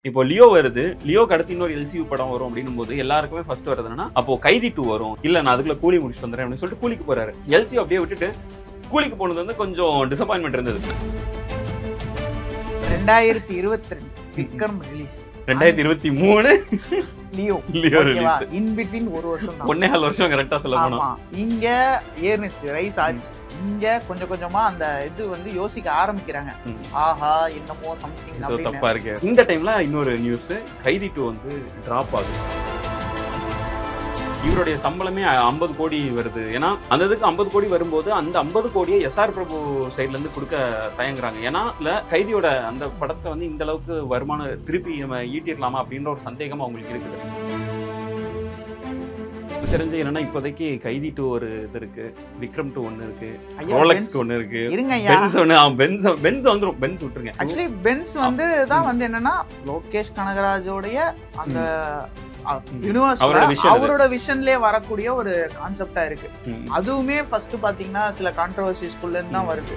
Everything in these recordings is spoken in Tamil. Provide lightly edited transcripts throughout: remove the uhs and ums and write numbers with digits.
இப்போ லியோ வருது. லியோக்கு அடுத்து இன்னொரு எல்சியூ படம் வரும் அப்படின்னும்போது எல்லாருக்குமே ஃபர்ஸ்ட் வருது என்னன்னா, அப்போ கைதி 2 வரும். இல்ல நான் அதுக்குள்ள கூலி முடிச்சுட்டு வந்துறேன் அப்படின்னு சொல்லிட்டு கூலிக்கு போறாரு. எல்சியூ அப்படியே விட்டுட்டு கூலிக்கு போனது வந்து கொஞ்சம் டிசப்பாயின்மென்ட் இருந்தது. 2022 Vikram release. 2023 Leo release. In between ஒரு வருஷம் தான். 1.5 வருஷம் கரெக்ட்டா சொல்ல போனா. ஆமா. இங்க ஏர்னுச்சு, ரைஸ் ஆச்சு. இங்க கொஞ்சம் கொஞ்சமா அந்த இது வந்து யோசிக்க ஆரம்பிக்கிறாங்க. ஆஹா என்னமோ சம்திங் இது தப்பா இருக்கு. இந்த டைம்ல இன்னொரு நியூஸ், கைதி 2 வந்து டிராப் ஆகுது. இவருடைய சம்பளமே 50 கோடி வருது. ஏன்னா அந்த இதுக்கு 50 கோடி வரும்போது அந்த 50 கோடியை எஸ்ஆர் பிரபு சைட்ல இருந்து கொடுக்க தயங்குறாங்க. ஏன்னா இல்ல கைதியோட அந்த படத்தை வந்து இந்த அளவுக்கு வருமானம் திருப்பி நம்ம ஈட்டிடலாமா அப்படின்ற ஒரு சந்தேகம் அவங்களுக்கு இருக்குது. தெரிஞ்சு என்னன்னா இப்போதைக்கு கைதி 2 ஒரு இது இருக்கு, விக்ரம் 2 ஒன்னு இருக்கு, ரோலக்ஸ் 2 ஒன்னு இருக்கு, பென்ஸ் ஒன்னு. பென்ஸ் வந்துரும். பென்ஸ் விட்டுருங்க. ஆக்சுவலி பென்ஸ் வந்து தான் வந்து என்னன்னா லோகேஷ் கனகராஜோடைய அந்த அவரோட விஷன்லயே வரக்கூடிய ஒரு கான்செப்டா இருக்கு. அதுவுமே ஃபர்ஸ்ட் பாத்தீங்கன்னா சில கான்ட்ரோவர்சிஸ்குள்ள இருந்து தான் வருது.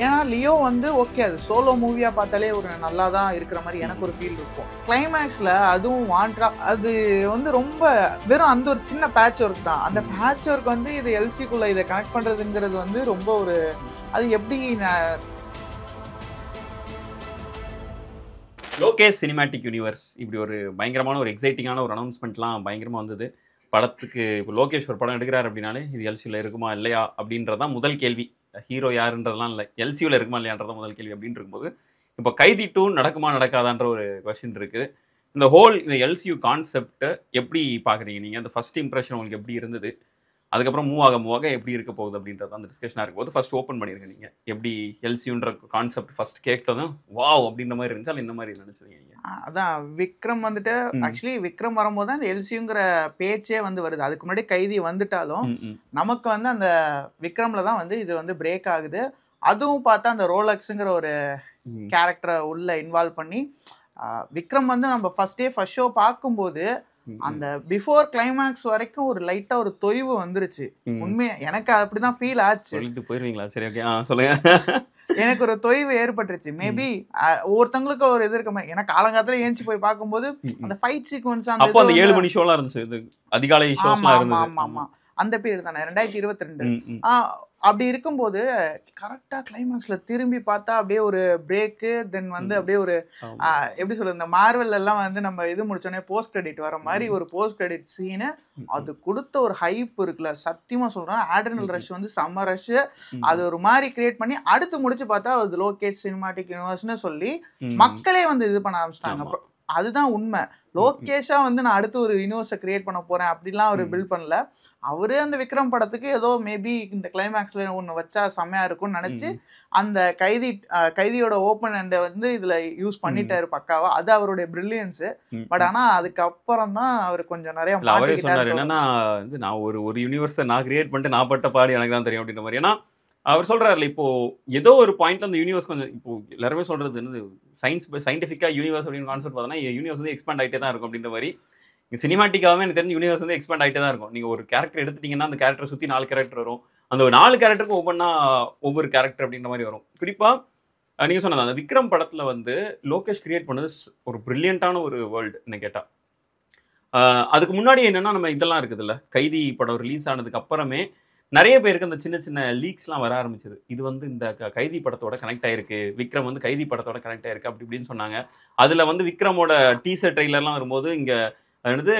ஏன்னா லியோ வந்து ஓகே, அது சோலோ மூவியா பார்த்தாலே ஒரு நல்லா தான் இருக்கிற மாதிரி எனக்கு ஒரு ஃபீல் இருக்கும். கிளைமேக்ஸ்ல அதுவும் வாண்டா அது வந்து ரொம்ப வெறும் அந்த ஒரு சின்ன பேட்ச் ஒர்க் தான். அந்த பேட்ச் ஒர்க் வந்து இது எல்சிக்குள்ள இதை கனெக்ட் பண்றதுங்கிறது வந்து ரொம்ப ஒரு அது எப்படி லோகேஷ் சினிமேட்டிக் யூனிவர்ஸ் இப்படி ஒரு பயங்கரமான ஒரு எக்ஸைட்டிங்கான ஒரு அனௌன்ஸ்மெண்ட்லாம் பயங்கரமாக வந்தது. படத்துக்கு இப்போ லோகேஷ் ஒரு படம் எடுக்கிறார் அப்படின்னாலே இது எல்சியூவில் இருக்குமா இல்லையா அப்படின்றதான் முதல் கேள்வி. ஹீரோ யாருன்றதுலாம் இல்லை, எல்சியூவில் இருக்குமா இல்லையான்றதான் முதல் கேள்வி. அப்படின்னு இருக்கும்போது இப்போ கைதி 2 நடக்குமா நடக்காதான்ற ஒரு கொஸ்டின் இருக்குது. இந்த எல்சியூ கான்செப்டை எப்படி பார்க்குறீங்க நீங்கள்? அந்த ஃபர்ஸ்ட் இம்ப்ரெஷன் உங்களுக்கு எப்படி இருந்தது? அதுக்கப்புறம் மூவ் ஆக எப்படி இருக்க போகுது அப்படின்றது அந்த டிஸ்கஷனாக இருக்கும்போது ஃபர்ஸ்ட் ஓப்பன் பண்ணிருங்க. நீங்கள் எப்படி எல்சியூன்ற கான்செப்ட் ஃபர்ஸ்ட் கேட்டதும் வாவ் அப்படின்ற மாதிரி இருந்துச்சு, அது இந்த மாதிரி நினைச்சிருக்கீங்க? அதான் விக்ரம் வந்துட்டு ஆக்சுவலி விக்ரம் வரும்போது தான் இந்த எல்சியூங்கிற பேச்சே வந்து வருது. அதுக்கு முன்னாடி கைதி வந்துட்டாலும் நமக்கு வந்து அந்த விக்ரம்ல தான் வந்து இது வந்து பிரேக் ஆகுது. அதுவும் பார்த்தா அந்த ரோலக்ஸுங்கிற ஒரு கேரக்டரை உள்ள இன்வால்வ் பண்ணி விக்ரம் வந்து நம்ம ஃபர்ஸ்ட் ஷோ பார்க்கும்போது அந்த பிஃபோர் கிளைமேக்ஸ் வரைக்கும் ஒரு லைட்டா ஒரு தொய்வு வந்துருச்சு. உண்மையா எனக்கு அப்படிதான் ஃபீல் ஆச்சு. சொல்லிட்டு போயிருவீங்களா? சரி, ஓகே, சொல்லுங்க. எனக்கு ஒரு தொய்வு ஏற்பட்டுருச்சு. மேபி ஒவ்வொருத்தங்களுக்கு ஒரு இது இருக்க மாதிரி. எனக்கு காலங்காலத்துல ஏஞ்சி போய் பார்க்கும்போது அந்த ஃபைட் சீக்வன்ஸ் அப்போ அந்த 7 மணி ஷோலாம் இருந்துச்சு, இது அதிகாலை ஷோஸ்லாம் இருந்துச்சு. ஆமா அந்த பீரியட் தானே 2022. அப்படி இருக்கும்போது கரெக்டா கிளைமேக்ஸ்ல திரும்பி பார்த்தா அப்படியே ஒரு பிரேக்கு, தென் வந்து அப்படியே ஒரு எப்படி சொல்றது, இந்த மார்வெல் எல்லாம் வந்து நம்ம இது முடிச்சோடனே போஸ்ட் கிரெடிட் வர மாதிரி ஒரு போஸ்ட் கிரெடிட் சீனு. அது கொடுத்த ஒரு ஹைப் இருக்குல்ல, சத்தியமா சொல்றேன். ஆட்ரினல் ரஷ் வந்து செம்ம ரஷ். அது ஒரு மாதிரி கிரியேட் பண்ணி அடுத்து முடிச்சு பார்த்தா அது லோகேஷ் சினிமாட்டிக் யூனிவர்ஸ்னு சொல்லி மக்களே வந்து இது பண்ண ஆரம்பிச்சிட்டாங்க. அதுதான் உண்மை. லோகேஷா வந்து நான் அடுத்து ஒரு யூனிவர்ஸை கிரியேட் பண்ண போறேன் அப்படிலாம் அவர் பில்ட் பண்ணல. அவரு அந்த விக்ரம் படத்துக்கு ஏதோ மேபி இந்த கிளைமேக்ஸ்ல ஒண்ணு வச்சா செம்மையா இருக்கும்னு நினைச்சு அந்த கைதியோட ஓப்பன் எண்டை வந்து இதுல யூஸ் பண்ணிட்டாரு பக்காவா. அது அவருடைய பிரில்லியன்ஸ். பட் ஆனா அதுக்கப்புறம் தான் அவர் கொஞ்சம் நிறைய அவரே சொன்னாரு என்னன்னா, நான் ஒரு யூனிவர்ஸை நான் கிரியேட் பண்ணிட்டு நான் பட்ட பாடு எனக்கு தான் தெரியும் அப்படின்ற மாதிரி. ஏன்னா அவர் சொல்றாருல, இப்போ ஏதோ ஒரு பாயிண்ட்ல அந்த யூனிவர்ஸ் கொஞ்சம், இப்போ எல்லாருமே சொல்றது என்னது, சயின்டிஃபிக்கா யூனிவர்ஸ் அப்படின்னு கான்செப்ட் பார்த்தோன்னா யூனிவர்ஸ் வந்து எக்ஸ்பேண்ட் ஆகிட்டே தான் இருக்கும் அப்படின்ற மாதிரி. சினிமாட்டிக்காவே எனக்கு தெரிஞ்ச யூனிவர்ஸ் வந்து எக்ஸ்பேண்ட் ஆகிட்டே தான் இருக்கும். நீங்க ஒரு கேரக்டர் எடுத்துட்டீங்கன்னா அந்த கேரக்டர் சுற்றி 4 கேரக்டர் வரும். அந்த 4 கேரக்டருக்கு ஒவ்வொரு கேரக்டர் அப்படின்ற மாதிரி வரும். குறிப்பா நீங்க சொன்னது அந்த விக்ரம் படத்துல வந்து லோகேஷ் கிரியேட் பண்ணது ஒரு பிரில்லியண்டான ஒரு வேர்ல்டு என்ன கேட்டா. அதுக்கு முன்னாடி என்னன்னா நம்ம இதெல்லாம் இருக்குதுல்ல, கைதி படம் ரிலீஸ் ஆனதுக்கு அப்புறமே நிறைய பேருக்கு அந்த சின்ன சின்ன லீக்ஸ்லாம் வர ஆரம்பிச்சது. இது வந்து இந்த கைதி படத்தோட கனெக்ட் ஆயிருக்கு, விக்ரம் வந்து கைதி படத்தோட கனெக்ட் ஆயிருக்கு அப்படி இப்படின்னு சொன்னாங்க. அதுல வந்து விக்ரமோட டீசர் ட்ரெய்லர்லாம் வரும்போது இங்க அது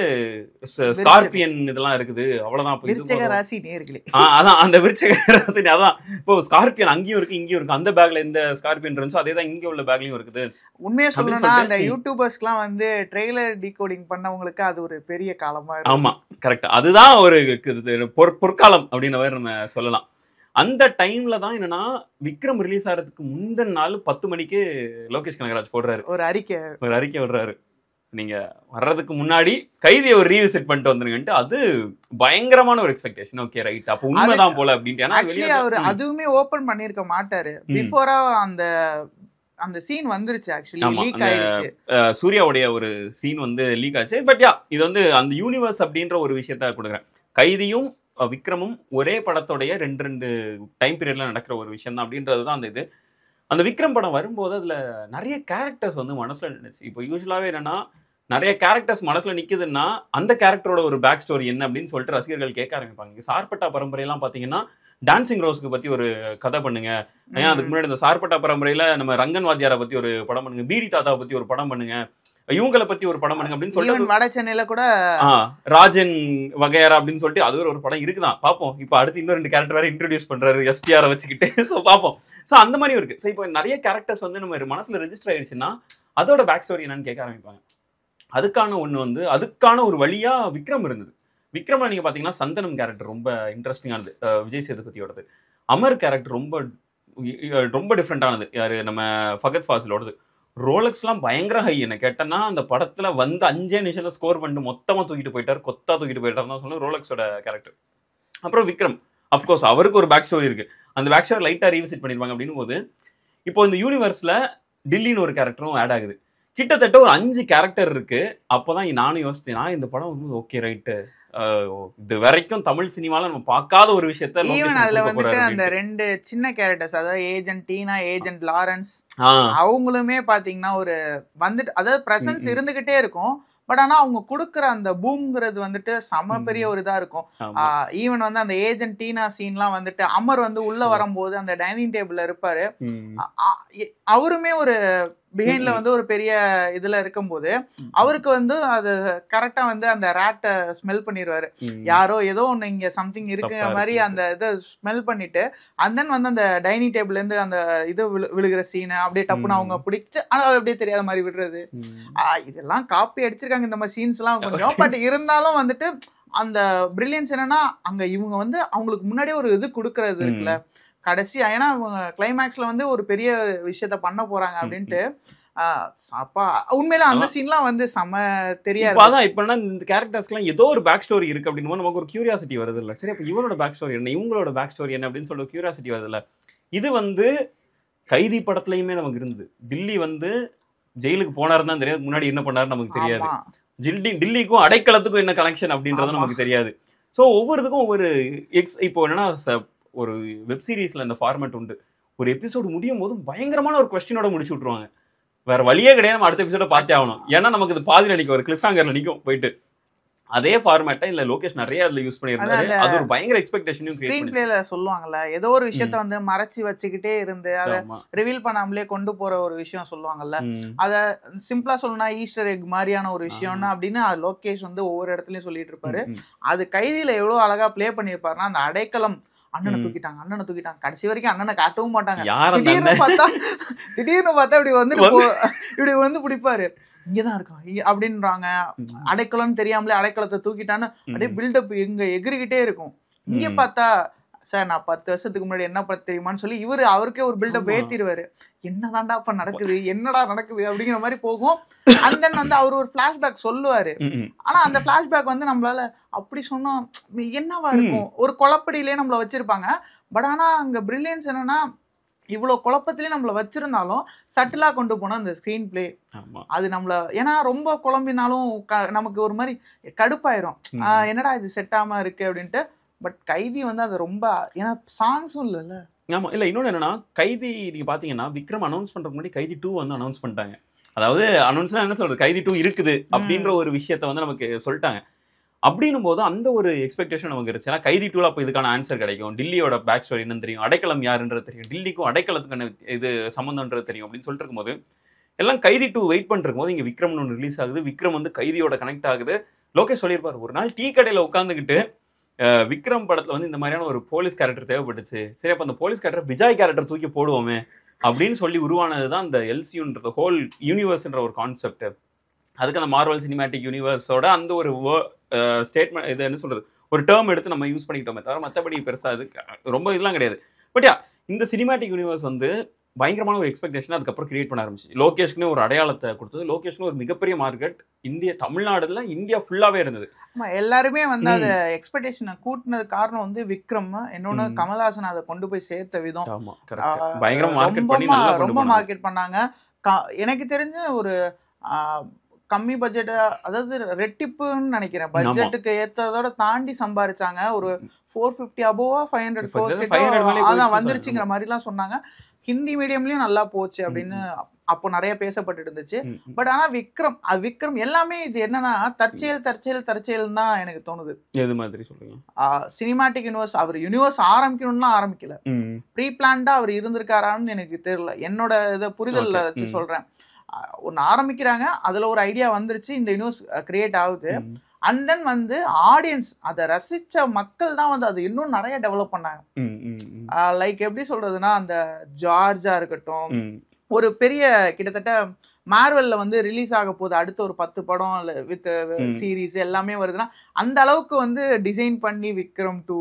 ஸ்கார்பியன் இதெல்லாம் இருக்குது, அவ்வளவுதான். அதான் அந்த விருச்சக ராசி, அதான் இப்போ ஸ்கார்பியன் அங்கேயும் இருக்கு இங்கேயும் இருக்கு. அந்த பேக்ல எந்த ஸ்கார்பியன் இருந்துச்சோ அதே தான் இங்க உள்ள பேக்லயும் இருக்குது. உண்மையா சொல்லணும்னா அந்த யூடியூபர்ஸ்க்குலாம் வந்து ட்ரெய்லர் டீகோடிங் பண்ணவங்களுக்கு அது ஒரு பெரிய காலமா இருக்கு. ஆமா, கரெக்ட். அதுதான் ஒரு பொற்காலம் அப்படின்னு நம்ம சொல்லலாம். அந்த டைம்ல தான் என்னன்னா விக்ரம் ரிலீஸ் ஆகிறதுக்கு முந்தின நாள் 10 மணிக்கு லோகேஷ் கனகராஜ் போடுறாரு ஒரு அறிக்கை விடுறாரு. நீங்க வர்றதுக்கு முன்னாடி கைதியை ஒரு ரீவிசிட் பண்ணிட்டு வந்துருங்கன்ட்டு. அது பயங்கரமான ஒரு எக்ஸ்பெக்டேஷன். ஓகே ரைட், அப்ப உண்மைதான் போல அப்படின்ட்டு. அவர் அதுவுமே ஓபன் பண்ணிருக்க மாட்டாரு. பிஃபோரா அந்த சீன் வந்துருச்சு, ஆக்சுவலி லீக் ஆயிடுச்சு. சூர்யாவுடைய ஒரு சீன் வந்து லீக் ஆச்சு. பட் இது வந்து அந்த யூனிவர்ஸ் அப்படின்ற ஒரு விஷயத்த கொடுக்குறேன். கைதியும் விக்ரமும் ஒரே படத்தோடைய 2 டைம் பீரியட்ல நடக்கிற ஒரு விஷயம் தான் அப்படின்றது தான் அந்த இது. அந்த விக்ரம் படம் வரும்போது அதுல நிறைய கேரக்டர்ஸ் வந்து மனசுல நினைச்சு. இப்போ யூஸ்வலாவே என்னன்னா நிறைய கேரக்டர்ஸ் மனசுல நிக்குதுன்னா அந்த கேரக்டரோட ஒரு பேக் ஸ்டோரி என்ன அப்படின்னு சொல்லிட்டு ரசிகர்கள் கேட்க ஆரம்பிப்பாங்க. சார்பட்டா பரம்பரையெல்லாம் பாத்தீங்கன்னா டான்சிங் ரோஸ்க்கு பத்தி ஒரு கதை பண்ணுங்க, ஏன் அதுக்கு முன்னாடி இந்த சார்பட்டா பரம்பரையில நம்ம ரங்கன் வாத்தியாரை பத்தி ஒரு படம் பண்ணுங்க, பீடி தாத்தாவை பத்தி ஒரு படம் பண்ணுங்க, இவங்களை பத்தி ஒரு படம் பண்ணுங்க அப்படின்னு சொல்லிட்டு வட சென்னையில கூட ராஜன் வகையரா அப்படின்னு சொல்லிட்டு அது ஒரு படம் இருக்குதான் பார்ப்போம். இப்போ அடுத்து இன்னும் 2 கேரக்டர் வேற இன்ட்ரோடியூஸ் பண்றாரு எஸ்டிஆரை வச்சுக்கிட்டு. ஸோ பார்ப்போம். ஸோ அந்த மாதிரி இருக்கு. ஸோ இப்போ நிறைய கேரக்டர்ஸ் வந்து நம்ம மனசுல ரெஜிஸ்டர் ஆயிடுச்சுன்னா அதோட பேக் ஸ்டோரி என்னன்னு கேட்க ஆரம்பிப்பாங்க. அதுக்கான ஒண்ணு வந்து அதுக்கான ஒரு வழியா விக்ரம் இருந்தது. விக்ரம்ல நீங்க பாத்தீங்கன்னா சந்தனம் கேரக்டர் ரொம்ப இன்ட்ரெஸ்டிங்கானது, விஜய் சேதுபதியோடது. அமர் கேரக்டர் ரொம்ப ரொம்ப டிஃப்ரெண்டானது, யாரு நம்ம ஃபகத் ஃபாசிலோடது. ரோலக்ஸ்லாம் பயங்கர ஹை. என்ன கேட்டேன்னா அந்த படத்துல வந்து 5 நிமிஷத்துல ஸ்கோர் பண்ணிட்டு மொத்தமா தூக்கிட்டு போயிட்டார், கொத்தா தூக்கிட்டு போயிட்டார் தான் சொல்லணும் ரோலக்ஸோட கேரக்டர். அப்புறம் விக்ரம் அஃப்கோர்ஸ் அவருக்கு ஒரு பேக் ஸ்டோரி இருக்கு. அந்த பேக் ஸ்டோரி லைட்டா ரீவிசிட் பண்ணிருப்பாங்க. அப்படின்னும் போது இப்போ இந்த யூனிவர்ஸ்ல டில்லின்னு ஒரு கேரக்டரும் ஆட் ஆகுது. கிட்டத்தட்ட ஒரு 5 கேரக்டர் இருக்கு. அப்போதான் நானும் யோசித்தேன், நான் இந்த படம் வந்து ஓகே ரைட்டு, இது வரைக்கும் தமிழ் சினிமால நம்ம பார்க்காத ஒரு விஷயத்த ஈவன் அதுல வந்துட்டு அந்த 2 சின்ன கேரக்டர்ஸ், அதாவது ஏஜென்ட் டீனா, ஏஜென்ட் லாரன்ஸ், அவங்களுமே பாத்தீங்கன்னா ஒரு வந்துட்டு அதாவது பிரசன்ஸ் இருந்துகிட்டே இருக்கும். பட் ஆனா அவங்க கொடுக்குற அந்த பூம்ங்கிறது வந்துட்டு செம பெரிய ஒரு இதா இருக்கும். ஈவன் வந்து அந்த ஏஜென்ட் டீனா சீன்லாம் வந்துட்டு அமர் வந்து உள்ள வரும்போது அந்த டைனிங் டேபிள்ல இருப்பாரு, அவருமே ஒரு பிஹைண்ட்ல வந்து ஒரு பெரிய இதுல இருக்கும்போது அவருக்கு வந்து அது கரெக்டா வந்து அந்த ரேட்டை ஸ்மெல் பண்ணிடுவாரு. யாரோ ஏதோ ஒண்ணு இங்க சம்திங் இருக்குங்கிற மாதிரி அந்த இதை ஸ்மெல் பண்ணிட்டு அண்ட் தென் வந்து அந்த டைனிங் டேபிள்ல இருந்து அந்த இது விழுகிற சீனை அப்படியே டப்புன்னு அவங்க பிடிச்சு ஆனா அப்படியே தெரியாத மாதிரி விடுறது. இதெல்லாம் காப்பி அடிச்சிருக்காங்க இந்த மாதிரி சீன்ஸ் எல்லாம் கொஞ்சம். பட் இருந்தாலும் வந்துட்டு அந்த பிரில்லியன்ஸ் என்னன்னா அங்க இவங்க வந்து அவங்களுக்கு முன்னாடியே ஒரு இது கொடுக்கறது இருக்குல்ல கடைசி. ஏன்னா அவங்க கிளைமேக்ஸ்ல வந்து ஒரு பெரிய விஷயத்த பண்ண போறாங்க அப்படின்ட்டு அப்பா உண்மையில அந்த சீன்லாம் வந்து செம தெரியாது. அதான் இப்ப இந்த கேரக்டர்ஸ்க்குலாம் ஏதோ ஒரு பேக் ஸ்டோரி இருக்கு அப்படின்னு நமக்கு ஒரு கியூரியாசிட்டி வருது இல்ல. சரி அப்ப இவனோட பேக் ஸ்டோரி என்ன, இவங்களோட பேக் ஸ்டோரி என்ன அப்படின்னு சொல்லிட்டு கியூரியாசிட்டி வருது இல்ல. இது வந்து கைதி படத்துலயுமே நமக்கு இருந்தது. டில்லி வந்து ஜெயிலுக்கு போனாருன்னு தான் தெரியாது, முன்னாடி என்ன பண்ணாருன்னு நமக்கு தெரியாது. டில்லிக்கும் அடைக்கலத்துக்கும் என்ன கனெக்ஷன் அப்படின்றது நமக்கு தெரியாது. ஸோ ஒவ்வொருத்துக்கும் ஒவ்வொரு இப்போ என்னன்னா ஒரு வெப் சீரிஸ்ல இந்த ஃபார்மேட் உண்டு. ஒரு எபிசோடு முடியும் போது பயங்கரமான ஒரு கொஸ்டினோட முடிச்சு விட்டுருவாங்க. வேற வழியே கிடையாது, நம்ம அடுத்த எபிசோட பார்த்தே ஆகணும். ஏன்னா நமக்கு இது பாதியில நிற்கும், ஒரு கிளிஃப் ஹேங்கர்ல நிற்கும் போயிட்டு. அதே ஃபார்மேட்டை இல்ல லோகேஷ் நிறைய அதுல யூஸ் பண்ணியிருந்தாரு. அது ஒரு பயங்கர எக்ஸ்பெக்டேஷனையும் கிரியேட் பண்ணி ஸ்கிரீன் பிளேல சொல்லுவாங்கல்ல, ஏதோ ஒரு விஷயத்த வந்து மறைச்சு வச்சுக்கிட்டே இருந்து அதை ரிவீல் பண்ணாமலே கொண்டு போற ஒரு விஷயம் சொல்லுவாங்கல்ல. அத சிம்பிளா சொல்லணும்னா ஈஸ்டர் எக் மாதிரியான ஒரு விஷயம்னா அப்படின்னு லோகேஷ் வந்து ஒவ்வொரு இடத்துலயும் சொல்லிட்டு இருப்பாரு. அது கைதியில எவ்வளவு அழகா பிளே பண்ணிருப்பாருன்னா அந்த அடைக்கலம் அண்ணனை தூக்கிட்டாங்க கடைசி வரைக்கும் அண்ணனை காட்டவும் மாட்டாங்க. திடீர்னு பார்த்தா இப்படி வந்து பிடிப்பாரு, இங்கதான் இருக்கான் அப்படின்றாங்க. அடைக்கலம்னு தெரியாமலே அடைக்கலத்தை தூக்கிட்டான்னு அப்படியே பில்டப் எங்க எகிரிக்கிட்டே இருக்கும். இங்க பார்த்தா சார் நான் 10 வருஷத்துக்கு முன்னாடி என்ன பார்த்து தெரியுமான்னு சொல்லி அவருக்கே ஒரு பில்டப் ஏத்திடுவாரு. என்னதான்டா அப்ப நடக்குது, என்னடா நடக்குது அப்படிங்கிற மாதிரி போகும். அண்ட் தென் வந்து அவர் ஒரு பிளாஷ்பேக் சொல்லுவாரு. ஆனா அந்த பிளாஷ்பேக் வந்து நம்மளால அப்படி சொன்னோம் என்னவா இருக்கும், ஒரு குழப்படியிலே நம்மள வச்சிருப்பாங்க. பட் ஆனா அங்க பிரில்லியன்ஸ் என்னன்னா இவ்வளவு குழப்பத்திலேயே நம்மள வச்சிருந்தாலும் சட்டிலா கொண்டு போனா அந்த ஸ்கிரீன் பிளே அது நம்மள, ஏன்னா ரொம்ப குழம்பினாலும் நமக்கு ஒரு மாதிரி கடுப்பாயிரும், என்னடா இது செட் ஆகாம இருக்கு அப்படின்ட்டு. பட் கைதி வந்து அது ரொம்ப, ஏன்னா சாங்ஸும் இல்லைல்ல. ஆமா இல்ல இன்னொன்னு என்னன்னா கைதி நீங்க பாத்தீங்கன்னா விக்ரம் அனௌன்ஸ் பண்றதுக்கு முன்னாடி கைதி 2 வந்து அனௌன்ஸ் பண்ணிட்டாங்க. அதாவது அனௌன்ஸ்னா என்ன சொல்றது, கைதி 2 இருக்குது அப்படின்ற ஒரு விஷயத்த வந்து நமக்கு சொல்லிட்டாங்க. அப்படின்னும் போது அந்த ஒரு எக்ஸ்பெக்டேஷன் நமக்கு இருந்துச்சு. ஏன்னா கைதி 2ல அப்போ இதுக்கான ஆன்சர் கிடைக்கும், டில்லியோட பேக் ஸ்டோரி என்னன்னு தெரியும், அடைக்கலம் யாருன்றது தெரியும், டில்லிக்கும் அடைக்கலத்துக்கான இது சம்பந்தம்ன்றது தெரியும் அப்படின்னு சொல்லிட்டு இருக்கும்போது எல்லாம் கைதி 2 வெயிட் பண்ணிருக்கும் போது இங்க விக்ரம்னு ஒன்று ரிலீஸ் ஆகுது. விக்ரம் வந்து கைதியோட கனெக்ட் ஆகுது. லோகேஷ் சொல்லியிருப்பாரு, ஒரு நாள் டீ கடையில உட்காந்துக்கிட்டு விக்ரம் படத்துல வந்து இந்த மாதிரியான ஒரு போலீஸ் கேரக்டர் தேவைப்பட்டுச்சு, சரி அப்ப அந்த போலீஸ் கேரக்டர் விஜய் கேரக்டர் தூக்கி போடுவோமே அப்படின்னு சொல்லி உருவானதுதான் இந்த எல்சியூன்றது ஹோல் யூனிவர்ஸ்ன்ற ஒரு கான்செப்ட். அதுக்கு அந்த மார்வல் சினிமேட்டிக் யூனிவர்ஸோட அந்த ஒரு ஸ்டேட்மெண்ட் இது என்ன சொல்றது ஒரு டேர்ம் எடுத்து நம்ம யூஸ் பண்ணிக்கிட்டோமே தவிர மற்றபடி பெருசா அது ரொம்ப இதெல்லாம் கிடையாது. பட் இந்த சினிமேட்டிக் யூனிவர்ஸ் வந்து பயங்கரமான ஒரு எக்ஸ்பெக்டேஷன் அதுக்கப்புறம் கிரியேட் பண்ண ஆரம்பிச்சு. லோகேஷ்க்குன்னு ஒரு அடையாளத்தை கொடுத்தது, லோகேஷ்னு ஒரு மிகப்பெரிய மார்க்கெட் தமிழ்நாடுல இந்தியா ஃபுல்லாவே இருந்தது. எல்லாருமே வந்து அதை எக்ஸ்பெக்டேஷனை கூட்டினது காரணம் வந்து விக்ரம், இன்னொன்னு கமல்ஹாசன் அதை கொண்டு போய் சேர்த்த விதம் பயங்கரமா மார்க்கெட் பண்ணி ரொம்ப மார்க்கெட் பண்ணாங்க. எனக்கு தெரிஞ்ச ஒரு கம்மி பட்ஜெட், அதாவது ரெட்டிப்புன்னு நினைக்கிறேன், பட்ஜெட்டுக்கு ஏத்ததோட தாண்டி சம்பாரிச்சாங்க. ஒரு 450 அபோவா 500 crores அதான் வந்துருச்சுங்கிற மாதிரி எல்லாம் சொன்னாங்க. ஹிந்தி மீடியம்லயும் நல்லா போச்சு அப்படின்னு அப்போ நிறைய பேசப்பட்டு இருந்துச்சு. பட் ஆனா விக்ரம் எல்லாமே இது என்னன்னா தற்செயல் தான் எனக்கு தோணுது. எது மாதிரி சொல்லுங்க? சினிமாட்டிக் யூனிவர்ஸ், அவர் யூனிவர்ஸ் ஆரம்பிக்கணும்னா ஆரம்பிக்கல, ப்ரீ பிளான்டா அவர் இருந்திருக்காரான்னு எனக்கு தெரியல. என்னோட இதை புரிதல்ல வச்சு சொல்றேன். ஒன்னு ஆரம்பிக்கிறாங்க, அதுல ஒரு ஐடியா வந்துருச்சு, இந்த யூனிவர்ஸ் கிரியேட் ஆகுது. அண்ட் தென் வந்து ஆடியன்ஸ் அதை ரசிச்ச மக்கள் தான் வந்து அது இன்னும் நிறைய டெவலப் பண்ணாங்க. லைக் எப்படி சொல்றதுன்னா, அந்த ஜார்ஜா இருக்கட்டும், ஒரு பெரிய கிட்டத்தட்ட மார்வெல்ல வந்து ரிலீஸ் ஆக போகுது அடுத்த ஒரு 10 படம் வித் சீரீஸ் எல்லாமே வருதுன்னா, அந்த அளவுக்கு வந்து டிசைன் பண்ணி விக்ரம் 2,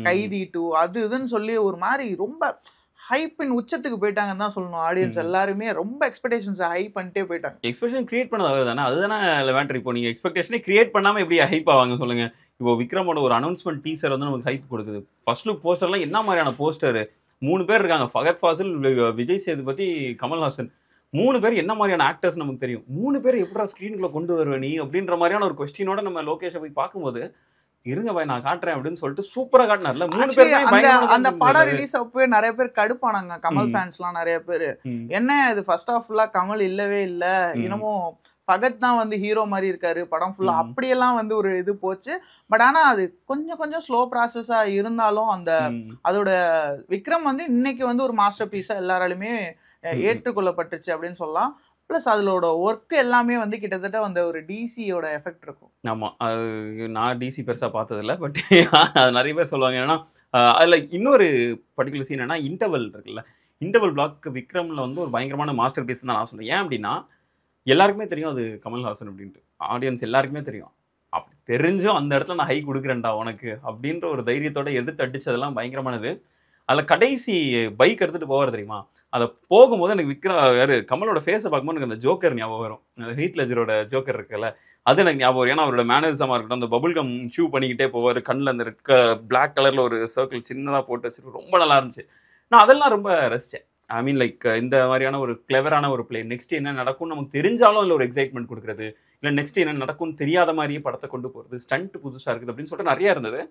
கைதி 2 அது இதுன்னு சொல்லி ஒரு மாதிரி ரொம்ப ஹைப்பின் உச்சத்துக்கு போயிட்டாங்கன்னு தான் சொல்லணும். ஆடியன்ஸ் எல்லாருமே ரொம்ப எக்ஸ்பெக்டேஷன்ஸ் ஹை பண்ணிட்டே போயிட்டாங்க. எக்ஸ்பெக்டேஷன் கிரியேட் பண்ணது தானே, அதுதானே லெவன்டர். இப்போ நீங்க எக்ஸ்பெக்டேஷனே கிரியேட் பண்ணாம எப்படி ஹைப் ஆவாங்க சொல்லுங்க? இப்போ விக்ரமோட ஒரு அனௌன்ஸ்மெண்ட் டீசர் வந்து நமக்கு ஹைப் கொடுக்குது. ஃபர்ஸ்ட் லுக் போஸ்டர்லாம் என்ன மாதிரியான போஸ்டர்? 3 பேர் இருக்காங்க, ஃபகத் ஃபாசில், விஜய் சேதுபதி, கமல்ஹாசன். 3 பேர் என்ன மாதிரியான ஆக்டர்ஸ் நமக்கு தெரியும். 3 பேர் எப்படா ஸ்க்ரீனுக்குள்ள கொண்டு வருவே நீ அப்படின்ற மாதிரியான ஒரு கொஸ்டினோட நம்ம லோகேஷை போய் பார்க்கும்போது, இருங்க பாய் நான் காட்டுறேன் அப்படின்னு சொல்லிட்டு சூப்பரா காட்டினார்ல. 3 பேர் அந்த படம் ரிலீஸ் அப்பவே நிறைய பேர் கடுப்பானாங்க, கமல் ஃபேன்ஸ்லாம் நிறைய பேர். என்ன இது ஃபர்ஸ்ட் ஹாஃப் ஃபுல்லா கமல் இல்லவே இல்ல, இன்னமும் ஃபகத் தான் வந்து ஹீரோ மாதிரி இருக்காரு படம் ஃபுல்லா, அப்படியெல்லாம் வந்து ஒரு இது போச்சு. பட் ஆனா அது கொஞ்சம் ஸ்லோ ப்ராசஸா இருந்தாலும் அந்த அதோட விக்ரம் வந்து இன்னைக்கு வந்து ஒரு மாஸ்டர் பீஸா எல்லாராலுமே ஏற்றுக்கொள்ளப்பட்டுச்சு அப்படின்னு சொல்லலாம். ப்ளஸ் அதோட ஒர்க் எல்லாமே வந்து கிட்டத்தட்ட வந்து ஒரு டிசியோட எஃபெக்ட் இருக்கும். ஆமாம், அது நான் டிசி பெருசாக பார்த்ததில்ல, பட் அது நிறைய பேர் சொல்லுவாங்க. ஏன்னா அதில் இன்னொரு பர்டிகுலர் சீன் என்னன்னா, இன்டர்வல் இருக்குல்ல, இன்டர்வல் பிளாக் விக்ரமில் வந்து ஒரு பயங்கரமான மாஸ்டர் பீஸ் தான் நான் சொல்லுவேன். ஏன் அப்படின்னா, எல்லாருக்குமே தெரியும் அது கமல்ஹாசன் அப்படின்ட்டு, ஆடியன்ஸ் எல்லாருக்குமே தெரியும். அப்படி தெரிஞ்சும் அந்த இடத்துல நான் ஹை கொடுக்குறேன்டா உனக்கு அப்படின்ற ஒரு தைரியத்தோட எடுத்து அடிச்சதெல்லாம் பயங்கரமானது. அதில் கடைசி பைக் எடுத்துகிட்டு போவார் தெரியுமா, அதை போகும்போது எனக்கு யாரு கமலோட ஃபேஸை பார்க்கும்போது எனக்கு அந்த ஜோக்கர் ஞாபகம் வரும். ஹீத் லெஜரோட ஜோக்கர் இருக்குல்ல, அது எனக்கு ஞாபகம் வரும். ஏன்னா அவரோட மேனரிசமாக இருக்கட்டும், அந்த பபுள் கம் ஷூ பண்ணிக்கிட்டே போவார், கண்ணில் அந்த பிளாக் கலரில் ஒரு சர்க்கிள் சின்னதாக போட்டு வச்சுருக்கு, ரொம்ப நல்லா இருந்துச்சு. நான் அதெல்லாம் ரொம்ப ரசித்தேன். ஐ மீன் லைக் இந்த மாதிரியான ஒரு கிளவரான ஒரு பிளே, நெக்ஸ்ட் என்ன நடக்கும் நமக்கு தெரிஞ்சாலும் அதில் ஒரு எக்ஸைட்மெண்ட் கொடுக்குறது, இல்லை நெக்ஸ்ட் என்ன நடக்கும்னு தெரியாத மாதிரியே படத்தை கொண்டு போகிறது, ஸ்டண்ட் புதுசாக இருக்குது அப்படின்னு சொல்லிட்டு நிறையா இருந்தது.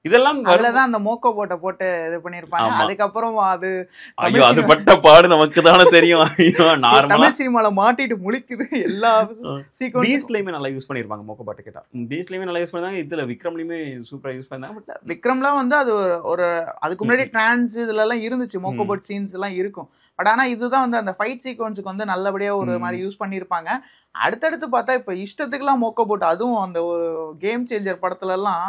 இதெல்லாம் அதுலதான் அந்த மோக்கோ போட்டு இது பண்ணிருப்பாங்க. அதுக்கப்புறம் அது ஐயோ அது பட்ட பாடு நமக்கு தானே தெரியும். ஐயோ நார்மலா சினிமால மாட்டிட்டு முழிக்குது. எல்லா பீஸ்ட்லயுமே நல்லா யூஸ் பண்ணிருப்பாங்க மோக்கோ பாட்டு கேட்டா. பீஸ்ட்லயுமே நல்லா யூஸ் பண்ணாங்க, இதுல விக்ரம்லயுமே சூப்பரா யூஸ் பண்ணாங்க. பட் விக்ரம்லாம் வந்து அது ஒரு அதுக்கு முன்னாடி டிரான்ஸ் இதுல எல்லாம் இருந்துச்சு, மோக்கோ போட் சீன்ஸ் எல்லாம் இருக்கும். பட் ஆனா இதுதான் வந்து அந்த ஃபைட் சீக்வன்ஸுக்கு வந்து நல்லபடியா ஒரு மாதிரி யூஸ் பண்ணிருப்பாங்க. அடுத்தடுத்து பார்த்தா இப்ப இஷ்டத்துக்குலாம் மோக்கோ போட்டு, அதுவும் அந்த ஒரு கேம் சேஞ்சர் படத்துல எல்லாம்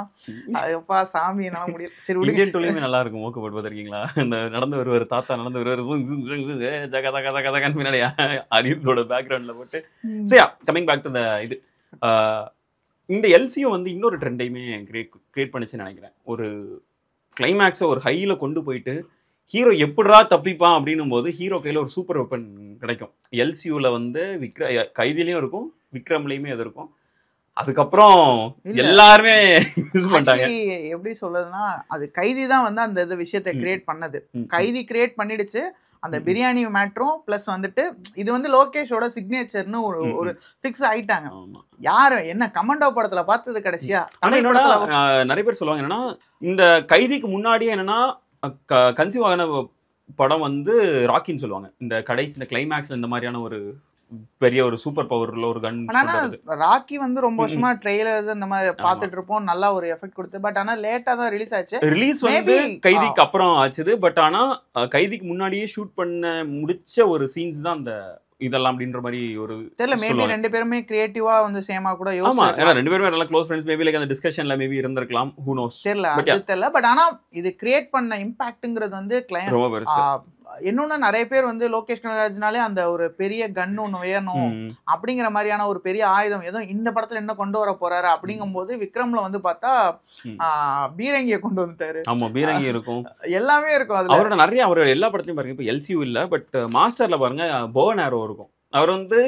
அப்பா சாமி என்னால முடியல. சரி இந்தியன் டூலயுமே நல்லா இருக்கும் மோக்கோ போட்டு பார்த்திருக்கீங்களா? இந்த நடந்து வருவார் தாத்தா, நடந்து வருவார் பின்னாடி அனிருத்தோட பேக்ரவுண்ட்ல போட்டு. சரி, கமிங் பேக் டு த இது, இந்த எல்சியும் வந்து இன்னொரு ட்ரெண்டையுமே கிரியேட் பண்ணிச்சுன்னு நினைக்கிறேன். ஒரு கிளைமேக்ஸை ஒரு ஹையில கொண்டு போயிட்டு ஹீரோ எப்படிரா தப்பிப்பான் அப்படின்னும் போது ஹீரோ கையில் ஒரு சூப்பர் வெப்பன் கிடைக்கும். எல்சியூவில் வந்து கைதிலையும் இருக்கும், விக்ரம்லையுமே அது இருக்கும். அதுக்கப்புறம் எல்லாருமே யூஸ் பண்ணிட்டாங்க. எப்படி சொல்றதுன்னா, அது கைதி தான் வந்து அந்த விஷயத்தை கிரியேட் பண்ணது. கைதி கிரியேட் பண்ணிடுச்சு அந்த பிரியாணி மேட்ரும். பிளஸ் வந்துட்டு இது வந்து லோகேஷோட சிக்னேச்சர்னு ஒரு ஃபிக்ஸ் ஆயிட்டாங்க. யாரு என்ன கமாண்டோ படத்துல பார்த்தது கடைசியா. ஆனா என்னோட நிறைய பேர் சொல்லுவாங்க என்னன்னா, இந்த கைதிக்கு முன்னாடியே என்னன்னா கன்சீவ் ஆன படம் வந்து ராக்கின்னு சொல்லுவாங்க. இந்த கடைசி இந்த கிளைமேக்ஸ்ல இந்த மாதிரியான ஒரு பெரிய ஒரு சூப்பர் பவர்ல ஒரு கன். ராக்கி வந்து ரொம்ப வருஷமா ட்ரெய்லர்ஸ் இந்த மாதிரி பாத்துட்டு இருப்போம், நல்லா ஒரு எஃபெக்ட் கொடுத்து. பட் ஆனா லேட்டா தான் ரிலீஸ் ஆச்சு. ரிலீஸ் வந்து கைதிக்கு அப்புறம் ஆச்சுது. பட் ஆனா கைதிக்கு முன்னாடியே ஷூட் பண்ண முடிச்ச ஒரு சீன்ஸ் தான் அந்த இதெல்லாம் அப்படின்ற மாதிரி ஒரு தெரியல. மேபி ரெண்டு பேருமே கிரியேட்டிவா வந்து சேமா கூட யோசிச்சு. ஆமா, ரெண்டு பேருமே நல்லா க்ளோஸ் ஃப்ரெண்ட்ஸ். மேபி லைக் அந்த டிஸ்கஷன்ல மேபி இருந்திருக்கலாம், ஹூ நோஸ், தெரியல. பட் ஆனா இது கிரியேட் பண்ண இம்பாக்ட்ங்கிறது வந்து இன்னொன்னு நிறைய பேர் வந்து லோகேஷ் கனகராஜ்னாலே அந்த ஒரு பெரிய கன் ஒண்ணு வேணும் அப்படிங்கிற மாதிரியான ஒரு பெரிய ஆயுதம் ஏதோ இந்த படத்துல என்ன கொண்டு வர போறாரு அப்படிங்கும் போது விக்ரம்ல வந்து பார்த்தா பீரங்கியை கொண்டு வந்துட்டாரு. ஆமா, பீரங்கி இருக்கும், எல்லாமே இருக்கும். அதுல அவரோட நிறைய அவரோட எல்லா படத்துலயும் பாருங்க. இப்ப எல்சியூ இல்ல, பட் மாஸ்டர்ல பாருங்க போவன் ஆரோ இருக்கும். அவர் வந்து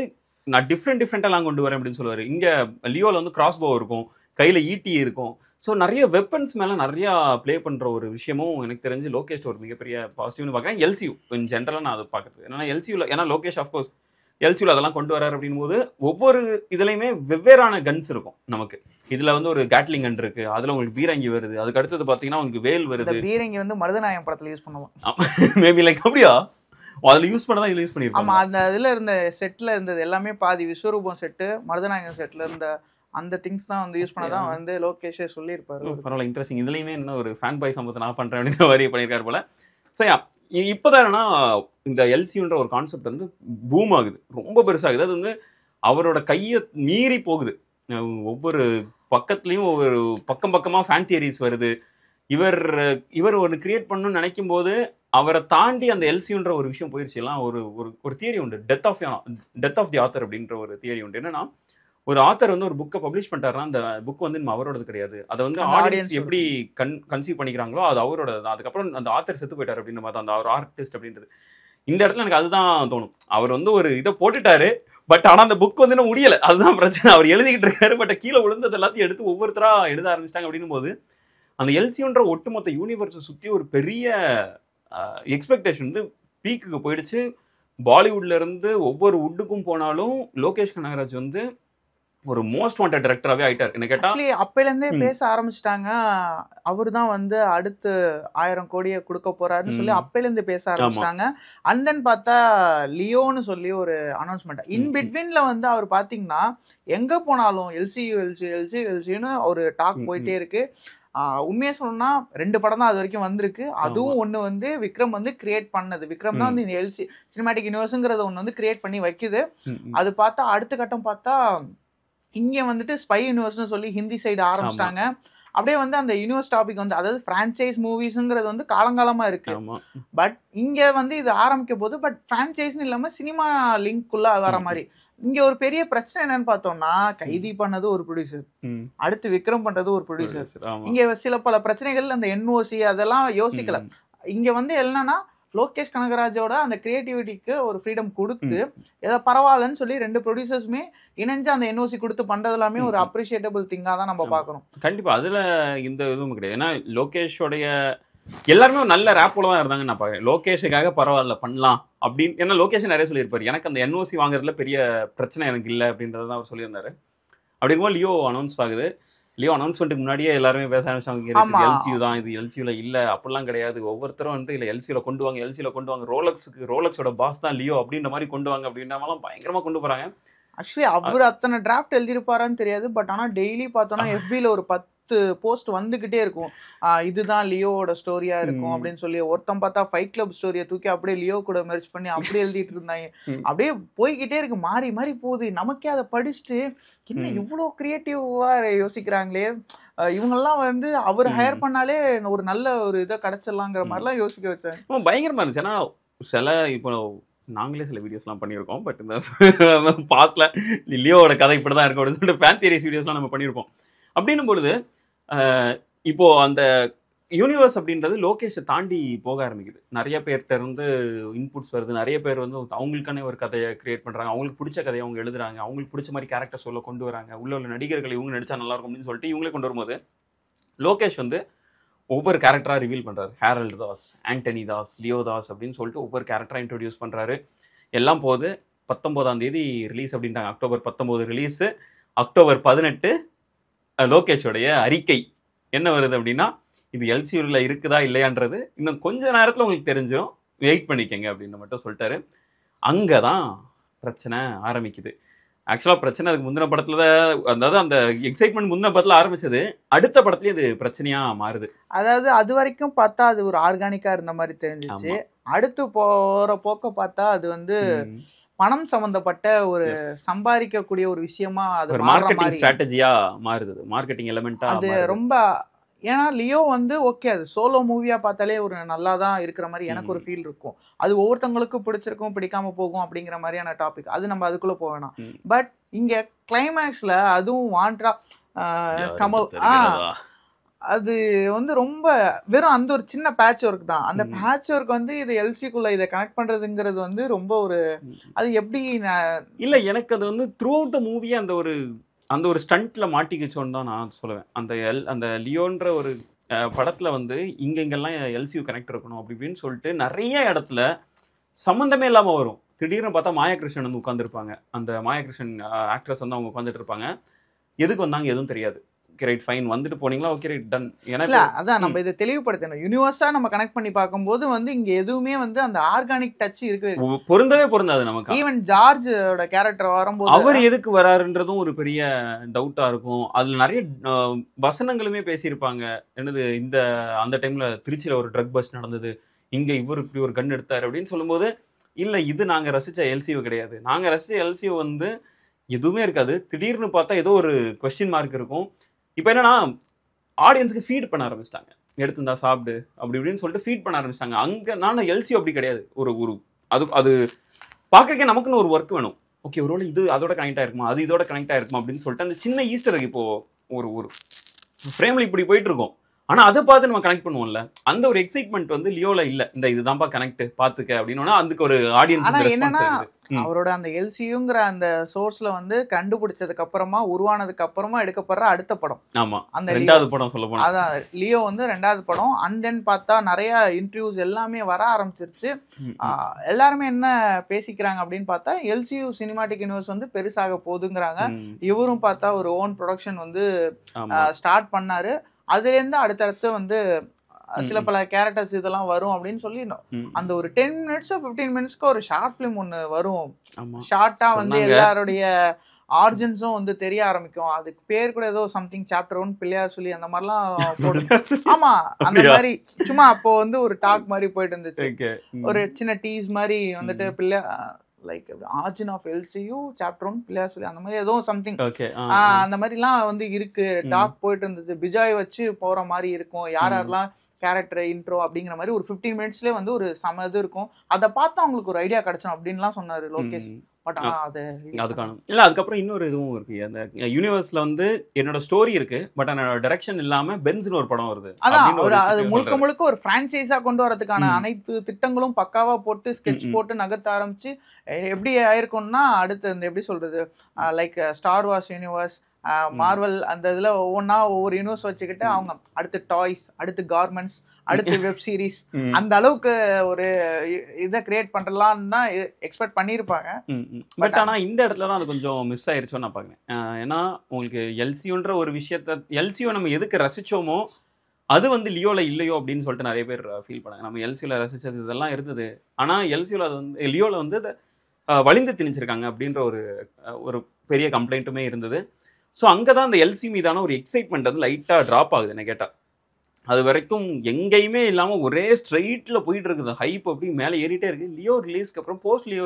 நான் டிஃப்ரெண்டா எல்லாம் கொண்டு வரேன் அப்படின்னு சொல்லுவாரு. இங்க லியோல வந்து கிராஸ் போ இருக்கும், கையில ஈட்டி இருக்கும். ஸோ நிறைய வெப்பன்ஸ் மேலே நிறையா ப்ளே பண்ணுற ஒரு விஷயமும் எனக்கு தெரிஞ்சு லோகேஷ் ஒரு மிகப்பெரிய பாசிட்டிவ்னு பார்க்குறேன். எல்சியூ இன் ஜென்ரலாக நான் அதை பார்க்குறது என்னன்னா எல்சியூவில், ஏன்னா லோகேஷ் ஆஃப்கோர்ஸ் எல்சியூல அதெல்லாம் கொண்டு வராரு அப்படின் போது ஒவ்வொரு இதுலயுமே வெவ்வேறான கன்ஸ் இருக்கும் நமக்கு. இதுல வந்து ஒரு கேட்லிங் கன் இருக்கு, அதுல உங்களுக்கு பீரங்கி வருது, அதுக்கு அடுத்தது பாத்தீங்கன்னா உங்களுக்கு வேல் வருது. பீரங்கி வந்து மருதநாயகம் படத்துல யூஸ் பண்ணுவோம். மேபி லைக் அப்படியா அதுல யூஸ் பண்ணதான் இதுல யூஸ் பண்ணிருப்பாங்க. ஆமா, அந்த இதுல இருந்த செட்ல இருந்தது எல்லாமே பாதி விஸ்வரூபம் செட்டு, மருதநாயகம் செட்ல இருந்த அந்த திங்ஸ் தான் வந்து யூஸ் பண்ணதான் வந்து லோகேஷே சொல்லியிருப்பாரு. பரவாயில்ல, இன்ட்ரெஸ்டிங். இதுலயுமே என்ன ஒரு ஃபேன் பாய் சம்பவத்தை நான் பண்றேன் அப்படின்ற மாதிரி பண்ணியிருக்காரு போல. சரியா, இப்போதான் என்னன்னா இந்த எல்சியூன்ற ஒரு கான்செப்ட் வந்து பூம் ஆகுது, ரொம்ப பெருசாகுது. அது வந்து அவரோட கையை மீறி போகுது. ஒவ்வொரு பக்கத்துலயும் ஒவ்வொரு பக்கமா ஃபேன் தியரிஸ் வருது. இவர் ஒன்று கிரியேட் பண்ணணும்னு நினைக்கும் போது அவரை தாண்டி அந்த எல்சியூன்ற ஒரு விஷயம் போயிடுச்சு. எல்லாம் ஒரு தியரி உண்டு, டெத் ஆஃப் தி ஆத்தர் அப்படின்ற ஒரு தியரி உண்டு. என்னன்னா ஒரு ஆத்தர் வந்து ஒரு புக்கை பப்ளிஷ் பண்ணிட்டாருன்னா அந்த புக் வந்து நம்ம அவரோடது கிடையாது, அதை வந்து ஆடியன்ஸ் எப்படி கன்சீவ் பண்ணிக்கிறாங்களோ அது அவரோட தான். அதுக்கப்புறம் அந்த ஆத்தர் செத்து போயிட்டார் அப்படின்ற மாதிரி அந்த ஒரு ஆர்டிஸ்ட் அப்படின்றது. இந்த இடத்துல எனக்கு அதுதான் தோணும். அவர் வந்து ஒரு இதை போட்டுட்டாரு, பட் ஆனால் அந்த புக் வந்து இன்னும் முடியலை, அதுதான் பிரச்சனை. அவர் எழுதிக்கிட்டு இருக்காரு, பட் கீழே விழுந்தது எல்லாத்தையும் எடுத்து ஒவ்வொருத்தரா எழுத ஆரம்பிச்சிட்டாங்க. அப்படின்னும் போது அந்த எல்சியூன்ற ஒட்டுமொத்த யூனிவர்ஸை சுற்றி ஒரு பெரிய எக்ஸ்பெக்டேஷன் வந்து பீக்குக்கு போயிடுச்சு. பாலிவுட்ல இருந்து ஒவ்வொரு வுட்டுக்கும் போனாலும் லோகேஷ் கனகராஜ் வந்து ஒரு மோஸ்ட் வாண்டட் டைரக்டராகவே ஆயிட்டார். என்ன கேட்டா அப்பையிலேருந்தே பேச ஆரம்பிச்சிட்டாங்க, அவர் தான் வந்து அடுத்து 1000 கோடியை கொடுக்க போறாருன்னு சொல்லி அப்பையிலேருந்து பேச ஆரம்பிச்சிட்டாங்க. அண்ட் தென் பார்த்தா லியோன்னு சொல்லி ஒரு அனௌன்ஸ்மெண்ட். இன் பிட்வீன்ல வந்து அவர் பார்த்தீங்கன்னா எங்க போனாலும் எல்சியூன்னு ஒரு டாக் போயிட்டே இருக்கு. உண்மையா சொல்லணும்னா 2 படம் தான் அது வரைக்கும் வந்திருக்கு. அதுவும் ஒண்ணு வந்து விக்ரம் வந்து கிரியேட் பண்ணது. விக்ரம் தான் வந்து இந்த எல்சி சினிமேட்டிக் யூனிவர்ஸ்ங்கிறத ஒண்ணு வந்து கிரியேட் பண்ணி வைக்குது. அது பார்த்தா அடுத்த கட்டம் பார்த்தா இங்க வந்துட்டு ஸ்பை யூனிவர்ஸ்னு சொல்லி ஹிந்தி சைடு ஆரம்பிச்சிட்டாங்க. அப்படியே வந்து அந்த யூனிவர்ஸ் டாபிக் வந்து, அதாவது பிரான்சைஸ் மூவிஸ்ங்கிறது வந்து காலங்காலமா இருக்கு. பட் இங்க வந்து இது ஆரம்பிக்க போது, பட் பிரான்சைஸ்னு இல்லாம சினிமா லிங்க் குள்ள வர மாதிரி. இங்க ஒரு பெரிய பிரச்சனை என்னன்னு பார்த்தோம்னா, கைதி பண்ணது ஒரு ப்ரொடியூசர், அடுத்து விக்ரம் பண்றது ஒரு ப்ரொடியூசர். இங்க சில பல பிரச்சனைகள் அந்த என்ஓசி அதெல்லாம் யோசிக்கல. இங்க வந்து என்னன்னா லோகேஷ் கனகராஜோட அந்த கிரியேட்டிவிட்டிக்கு ஒரு ஃப்ரீடம் கொடுத்து ஏதோ பரவாயில்லன்னு சொல்லி 2 ப்ரொடியூசர்ஸுமே இணைஞ்சு அந்த என்ஓசி கொடுத்து பண்றது எல்லாமே ஒரு அப்ரிஷியேட்டபிள் திங்கா தான் நம்ம பார்க்கணும். கண்டிப்பா அதுல இந்த இதுவும் கிடையாது. ஏன்னா லோகேஷோடைய எல்லாருமே ஒரு நல்ல ரேப்போல தான் இருந்தாங்க. நான் பாக்கிறேன் லோகேஷுக்காக பரவாயில்ல பண்ணலாம் அப்படின்னு. ஏன்னா லோகேஷ் நிறைய சொல்லியிருப்பாரு, எனக்கு அந்த என்ஓசி வாங்குறதுல பெரிய பிரச்சனை எனக்கு இல்லை அப்படின்றதான் அவர் சொல்லியிருந்தாரு. அப்படி இருக்கும்போது லியோ அனௌன்ஸ் ஆகுது. லியோ அனௌன்ஸ்மெண்ட்டுக்கு முன்னாடியே எல்லாருமே பேச ஆரம்பிச்சாங்க, எல்சியூ தான் இது, எல்சியூல இல்ல அப்படிலாம் கிடையாது, ஒவ்வொருத்தரும் வந்து இல்ல எல்சியூல கொண்டு வாங்க, ரோலக்ஸோட பாஸ் தான் லியோ அப்படின்ற மாதிரி கொண்டு வாங்க அப்படின்றலாம் பயங்கரமா கொண்டு போறாங்க. ஆக்சுவலி அவர் அத்தனை டிராஃப்ட் எழுதியிருப்பாரான்னு தெரியாது. பட் ஆனால் டெய்லி பார்த்தோன்னா எஃபியில் ஒரு 10 போஸ்ட் வந்துகிட்டே இருக்கும், இதுதான் லியோவோட ஸ்டோரியா இருக்கும் அப்படின்னு சொல்லி. ஒருத்தன் பார்த்தா ஃபைட் கிளப் ஸ்டோரியை தூக்கி அப்படியே லியோ கூட மெர்ஜ் பண்ணி அப்படியே எழுதிட்டு இருந்தாங்க. அப்படியே போய்கிட்டே இருக்கு, மாறி மாறி போகுது. நமக்கே அதை படிச்சுட்டு என்ன இவ்வளோ கிரியேட்டிவா யோசிக்கிறாங்களே, இவங்கெல்லாம் வந்து அவர் ஹையர் பண்ணாலே ஒரு நல்ல ஒரு இதை கிடைச்சிடலாங்கிற மாதிரிலாம் யோசிக்க வச்சாங்க. பயங்கரமா இருந்துச்சு. ஏன்னா சில இப்போ நாங்களே சில வீடியோஸ்லாம் பண்ணியிருக்கோம், பட் இந்த பாஸ்ட்ல லியோவோட கதை இப்படி தான் இருக்கும் அப்படின்னு சொல்லிட்டு ஃபேன் தியரிஸ் வீடியோஸ்லாம் நம்ம பண்ணியிருப்போம். அப்படின்னும் பொழுது இப்போ அந்த யூனிவர்ஸ் அப்படின்றது லோகேஷை தாண்டி போக ஆரம்பிக்குது. நிறைய பேர்கிட்ட இருந்து இன்புட்ஸ் வருது, நிறைய பேர் வந்து அவங்களுக்கான ஒரு கதையை கிரியேட் பண்ணுறாங்க, அவங்களுக்கு பிடிச்ச கதையை அவங்க எழுதுறாங்க, அவங்களுக்கு பிடிச்ச மாதிரி கேரக்டர்ஸ் உள்ள கொண்டு வராங்க, உள்ள நடிகர்கள் இவங்க நடிச்சா நல்லா இருக்கும் அப்படின்னு சொல்லிட்டு இவங்களே கொண்டு வரும்போது லோகேஷ் வந்து ஒவ்வொரு கேரக்டராக ரிவீல் பண்ணுறாரு. ஹேரல்ட் தாஸ், ஆண்டனி தாஸ், லியோ தாஸ் அப்படின்னு சொல்லிட்டு ஒவ்வொரு கேரக்டராக இன்ட்ரடியூஸ் பண்ணுறாரு. எல்லாம் போது 19ஆம் தேதி ரிலீஸ் அப்படின்ட்டாங்க. October 19 release. அக்டோபர் 18 லோகேஷோடைய அறிக்கை என்ன வருது அப்படின்னா, இது எல்சியூரில் இருக்குதா இல்லையான்றது இன்னும் கொஞ்ச நேரத்தில் உங்களுக்கு தெரிஞ்சிடும், வெயிட் பண்ணிக்கங்க அப்படின்னு மட்டும் சொல்லிட்டாரு. அங்கே தான் பிரச்சனை ஆரம்பிக்குது. ஆக்சுவலாக பிரச்சனை அதுக்கு முந்தின படத்துல தான், அதாவது அந்த எக்ஸைட்மெண்ட் முந்தின படத்தில் ஆரம்பிச்சது, அடுத்த படத்துலேயும் இது பிரச்சனையாக மாறுது. அதாவது அது வரைக்கும் பார்த்தா அது ஒரு ஆர்கானிக்காக இருந்த மாதிரி தெரிஞ்சிச்சு. அடுத்து போகிற போக்க பார்த்தா அது வந்து பணம் சம்பந்தப்பட்ட ஒரு சம்பாதிக்கக்கூடிய ஒரு விஷயமா, அது மார்க்கெட்டிங் ஸ்ட்ராட்டஜியா மாறுது, மார்க்கெட்டிங் எலிமெண்டா அது ரொம்ப. ஏன்னா லியோ வந்து ஓகே, அது சோலோ மூவியா பார்த்தாலே ஒரு நல்லா தான் இருக்கிற மாதிரி எனக்கு ஒரு ஃபீல் இருக்கும். அது ஒவ்வொருத்தவங்களுக்கும் பிடிச்சிருக்கும், பிடிக்காம போகும் அப்படிங்கிற மாதிரியான டாபிக், அது நம்ம அதுக்குள்ள போவேணாம். பட் இங்க கிளைமேக்ஸ்ல அதுவும் வாண்டா கமல் அது வந்து ரொம்ப வெறும் அந்த ஒரு சின்ன பேட்ச் ஒர்க் தான். அந்த பேட்ச் ஒர்க் வந்து இது எல்சிக்குள்ள இதை கனெக்ட் பண்றதுங்கிறது வந்து ரொம்ப ஒரு, அது எப்படி இல்ல, எனக்கு அது வந்து த்ரூ அவுட் த மூவியே அந்த ஒரு ஸ்டண்ட்ல மாட்டிக்கிச்சோன்னு தான் நான் சொல்லுவேன். அந்த லியோன்ற ஒரு படத்துல வந்து இங்கெல்லாம் எல்சியூ கனெக்ட் இருக்கணும் அப்படி இப்படின்னு சொல்லிட்டு நிறைய இடத்துல சம்மந்தமே இல்லாம வரும். திடீர்னு பார்த்தா மாயாகிருஷ்ணன் வந்து உட்காந்துருப்பாங்க. அந்த மாயாகிருஷ்ணன் ஆக்ட்ரஸ் வந்து அவங்க உட்காந்துட்டு இருப்பாங்க. எதுக்கு வந்தாங்க எதுவும் தெரியாது. ஓகே ரைட் ஃபைன் வந்துட்டு போனீங்களா, ஓகே ரைட் டன். இல்ல அதான் நம்ம இதை தெளிவுபடுத்தணும். யூனிவர்ஸா நம்ம கனெக்ட் பண்ணி பார்க்கும்போது வந்து இங்க எதுவுமே வந்து அந்த ஆர்கானிக் டச் இருக்கு. பொருந்தவே பொருந்தாது நமக்கு. ஈவன் ஜார்ஜோட கேரக்டர் வரும்போது அவர் எதுக்கு வராருன்றதும் ஒரு பெரிய டவுட்டா இருக்கும். அதுல நிறைய வசனங்களுமே பேசியிருப்பாங்க. என்னது இந்த அந்த டைம்ல திருச்சியில ஒரு ட்ரக் பஸ்ட் நடந்தது, இங்க இவர் இப்படி ஒரு கன் எடுத்தாரு அப்படின்னு சொல்லும்போது, இல்ல இது நாங்க ரசிச்ச எல்சியூ கிடையாது. நாங்க ரசிச்ச எல்சியூ வந்து எதுவுமே இருக்காது. திடீர்னு பார்த்தா ஏதோ ஒரு கொஸ்டின் மார்க் இருக்கும். இப்போ என்னன்னா ஆடியன்ஸுக்கு ஃபீட் பண்ண ஆரம்பிச்சிட்டாங்க. எடுத்துருந்தா சாப்பிடு அப்படி இப்படின்னு சொல்லிட்டு ஃபீட் பண்ண ஆரம்பிச்சிட்டாங்க. அங்கே நான் எல்சியூ அப்படி கிடையாது. ஒரு ஒரு அது பார்க்கறக்கே நமக்குன்னு ஒரு ஒர்க் வேணும். ஓகே ஒருவேளை இது அதோட கனெக்ட் ஆயிருக்குமா, அது இதோட கனெக்ட் ஆயிருக்குமா அப்படின்னு சொல்லிட்டு அந்த சின்ன ஈஸ்டர் எக் இப்போ ஒரு ஒரு ஃப்ரேம்ல இப்படி போயிட்டு இருக்கோம். ஆனா அதை பார்த்து நம்ம கனெக்ட் பண்ணுவோம்ல, அந்த ஒரு எக்ஸைட்மெண்ட் வந்து லியோல இல்ல. இந்த இதுதான்ப்பா கனெக்ட் பாத்துக்க அப்படின்னா அதுக்கு ஒரு ஆடியன்ஸ். ஆனா என்னன்னா அவரோட அந்த எல்சியூங்கிற அந்த சோர்ஸ்ல வந்து கண்டுபிடிச்சதுக்கு அப்புறமா உருவானதுக்கு அப்புறமா எடுக்கப்படுற அடுத்த படம். ஆமா, அந்த ரெண்டாவது படம் சொல்ல போனா அதான் லியோ வந்து ரெண்டாவது படம். அண்ட் தென் பார்த்தா நிறைய இன்டர்வியூஸ் எல்லாமே வர ஆரம்பிச்சிருச்சு. எல்லாருமே என்ன பேசிக்கிறாங்க அப்படின்னு பார்த்தா எல்சியூ சினிமாட்டிக் யூனிவர்ஸ் வந்து பெருசாக போகுதுங்கிறாங்க. இவரும் பார்த்தா ஒரு ஓன் ப்ரொடக்ஷன் வந்து ஸ்டார்ட் பண்ணாரு. அதுல இருந்து அடுத்தடுத்து வந்து சில பல கேரக்டர்ஸ் இதெல்லாம் வரும் அப்படின்னு சொல்லி அந்த ஒரு 10 minutes 15 minutesக்கு ஒரு ஷார்ட் பிலிம் ஒண்ணு வரும். ஷார்ட்டா வந்து எல்லாருடைய ஆர்ஜின்ஸும் வந்து தெரிய ஆரம்பிக்கும். அதுக்கு பேர் கூட ஏதோ சம்திங் சாப்டர் 1 பிள்ளையார் சொல்லி அந்த மாதிரிலாம் போட்டு ஆமா அந்த மாதிரி சும்மா அப்போ வந்து ஒரு டாக் மாதிரி போயிட்டு இருந்துச்சு. ஒரு சின்ன டீஸ் மாதிரி வந்துட்டு பிள்ளை like origin of LCU chapter 1 பிள்ளையார் சொல்லி அந்த மாதிரி ஏதோ சம்திங் அந்த மாதிரிலாம் வந்து இருக்கு. டாக் போயிட்டு இருந்துச்சு. பிஜாய் வச்சு போற மாதிரி இருக்கும். யாரெல்லாம் கேரக்டர் இன்ட்ரோ அப்படிங்கிற மாதிரி ஒரு 15 minutesலயே வந்து ஒரு சம இது இருக்கும். அதை பார்த்தா அவங்களுக்கு ஒரு ஐடியா கிடைச்சோம் அப்படின்லாம் சொன்னாரு லோகேஷ். பட் ஆனா அது காணும் இல்ல. அதுக்கப்புறம் இன்னொரு இதுவும் இருக்கு. அந்த யூனிவர்ஸ்ல வந்து என்னோட ஸ்டோரி இருக்கு, பட் என்னோட டைரக்ஷன் இல்லாம பென்ஸ்னு ஒரு படம் வருது. அதான் ஒரு அது முழுக்க முழுக்க ஒரு பிரான்ச்சைஸா கொண்டு வரதுக்கான அனைத்து திட்டங்களும் பக்காவா போட்டு ஸ்கெட்ச் போட்டு நகர்த்த ஆரம்பிச்சு எப்படி ஆயிருக்கும்னா அடுத்து இந்த எப்படி சொல்றது like star Wars universe, Marvel அந்த இதுல ஒவ்வொன்னா ஒவ்வொரு யூனிவர்ஸ் வச்சுக்கிட்டு அவங்க அடுத்து டாய்ஸ், அடுத்து கார்மெண்ட்ஸ், அடுத்து வெப் சீரிஸ் அந்த அளவுக்கு ஒரு இதை கிரியேட் பண்றலாம்னு தான் எக்ஸ்பெக்ட் பண்ணியிருப்பாங்க. பட் ஆனா இந்த இடத்துல தான் அது கொஞ்சம் மிஸ் ஆயிருச்சோன்னு நான் பாக்குறேன். ஏன்னா உங்களுக்கு எல்சியூன்ற ஒரு விஷயத்த எல்சியூ நம்ம எதுக்கு ரசிச்சோமோ அது வந்து லியோல இல்லையோ அப்படின்னு சொல்லிட்டு நிறைய பேர் ஃபீல் பண்ணாங்க. நம்ம எல்சியூல ரசிச்சது இதெல்லாம் இருந்தது, ஆனா எல்சியூல அது வந்து லியோல வந்து வலிந்து திணிச்சிருக்காங்க அப்படின்ற ஒரு பெரிய கம்ப்ளைண்ட்டுமே இருந்தது. ஸோ அங்கே தான் அந்த எல்சி மீதான ஒரு எக்ஸைட்மெண்ட் வந்து லைட்டாக ட்ராப் ஆகுது என்ன கேட்டால். அது வரைக்கும் எங்கேயுமே இல்லாமல் ஒரே ஸ்ட்ரெயிட்டில் போயிட்டு இருக்குது. ஹைப் அப்படி மேலே ஏறிட்டே இருக்குது. லியோ ரிலீஸ்க்கு அப்புறம் போஸ்ட் லியோ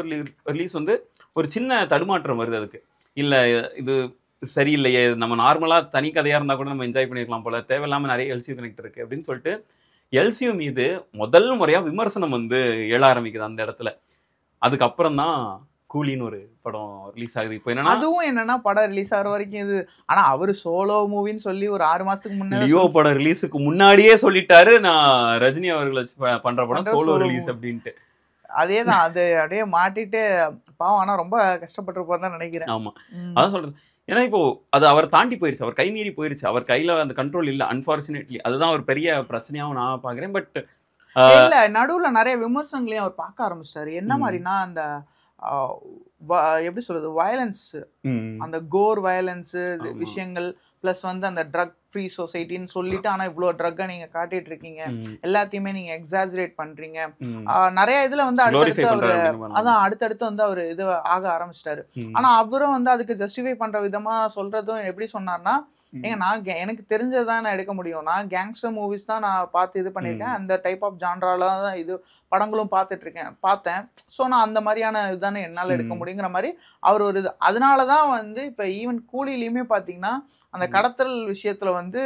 ரிலீஸ் வந்து ஒரு சின்ன தடுமாற்றம் வருது. அதுக்கு இல்லை இது சரியில்லையே, நம்ம நார்மலாக தனி கதையாக இருந்தால் கூட நம்ம என்ஜாய் பண்ணியிருக்கலாம் போல, தேவையில்லாமல் நிறைய எல்சியூ கனெக்ட் இருக்குது அப்படின்னு சொல்லிட்டு எல்சியூ மீது முதல் முறையாக விமர்சனம் வந்து எழ ஆரம்பிக்குது அந்த இடத்துல. அதுக்கப்புறம் தான் கூலின்னு ஒரு படம் ரிலீஸ் ஆகுது. இப்போ என்னன்னா அதுவும் என்னன்னா படம் ரிலீஸ் ஆகிற வரைக்கும் இது, ஆனா அவரு சோலோ மூவின்னு சொல்லி ஒரு 6 மாசத்துக்கு முன்னாடி லியோ படம் ரிலீஸுக்கு முன்னாடியே சொல்லிட்டாரு நான் ரஜினி அவர்கள் வச்சு பண்ற படம் சோலோ ரிலீஸ் அப்படின்ட்டு. அதேதான் அது அப்படியே மாட்டிட்டு பாவம். ஆனா ரொம்ப கஷ்டப்பட்டிருப்பான்னு தான் நினைக்கிறேன். ஆமா அதான் சொல்றேன். ஏன்னா இப்போ அது அவர் தாண்டி போயிருச்சு, அவர் கை மீறி போயிருச்சு, அவர் கையில அந்த கண்ட்ரோல் இல்ல அன்பார்ச்சுனேட்லி. அதுதான் ஒரு பெரிய பிரச்சனையாவும் நான் பாக்குறேன். பட் இல்ல நடுவுல நிறைய விமர்சனங்களையும் அவர் பார்க்க ஆரம்பிச்சிட்டாரு. என்ன மாதிரினா அந்த எப்படி சொல்றது வயலன்ஸ், அந்த கோர் வயலன்ஸ் விஷயங்கள் பிளஸ் வந்து அந்த ட்ரக் ஃப்ரீ சொசைட்டின்னு சொல்லிட்டு ஆனா இவ்வளவு ட்ரக்கை நீங்க காட்டிட்டு இருக்கீங்க, எல்லாத்தையுமே நீங்க எக்ஸாஜரேட் பண்றீங்க. நிறைய இதுல வந்து அடுத்தடுத்து அவரு அதான் அடுத்தடுத்து வந்து அவரு இது ஆக ஆரம்பிச்சிட்டாரு. ஆனா அவரும் வந்து அதுக்கு ஜஸ்டிஃபை பண்ற விதமா சொல்றதும் எப்படி சொன்னார்னா, ஏங்க நான் எனக்கு தெரிஞ்சதான் நான் எடுக்க முடியும், நான் கேங்ஸ்டர் மூவிஸ் தான் நான் பார்த்து இது பண்ணியிருக்கேன், அந்த டைப் ஆஃப் ஜான்ரால தான் இது படங்களும் பார்த்தேன். ஸோ நான் அந்த மாதிரியான இதுதானே என்னால் எடுக்க முடியுங்கிற மாதிரி அவர் ஒரு இது. அதனால தான் வந்து இப்போ ஈவன் கூலிலையுமே பார்த்தீங்கன்னா அந்த கடத்தல் விஷயத்துல வந்து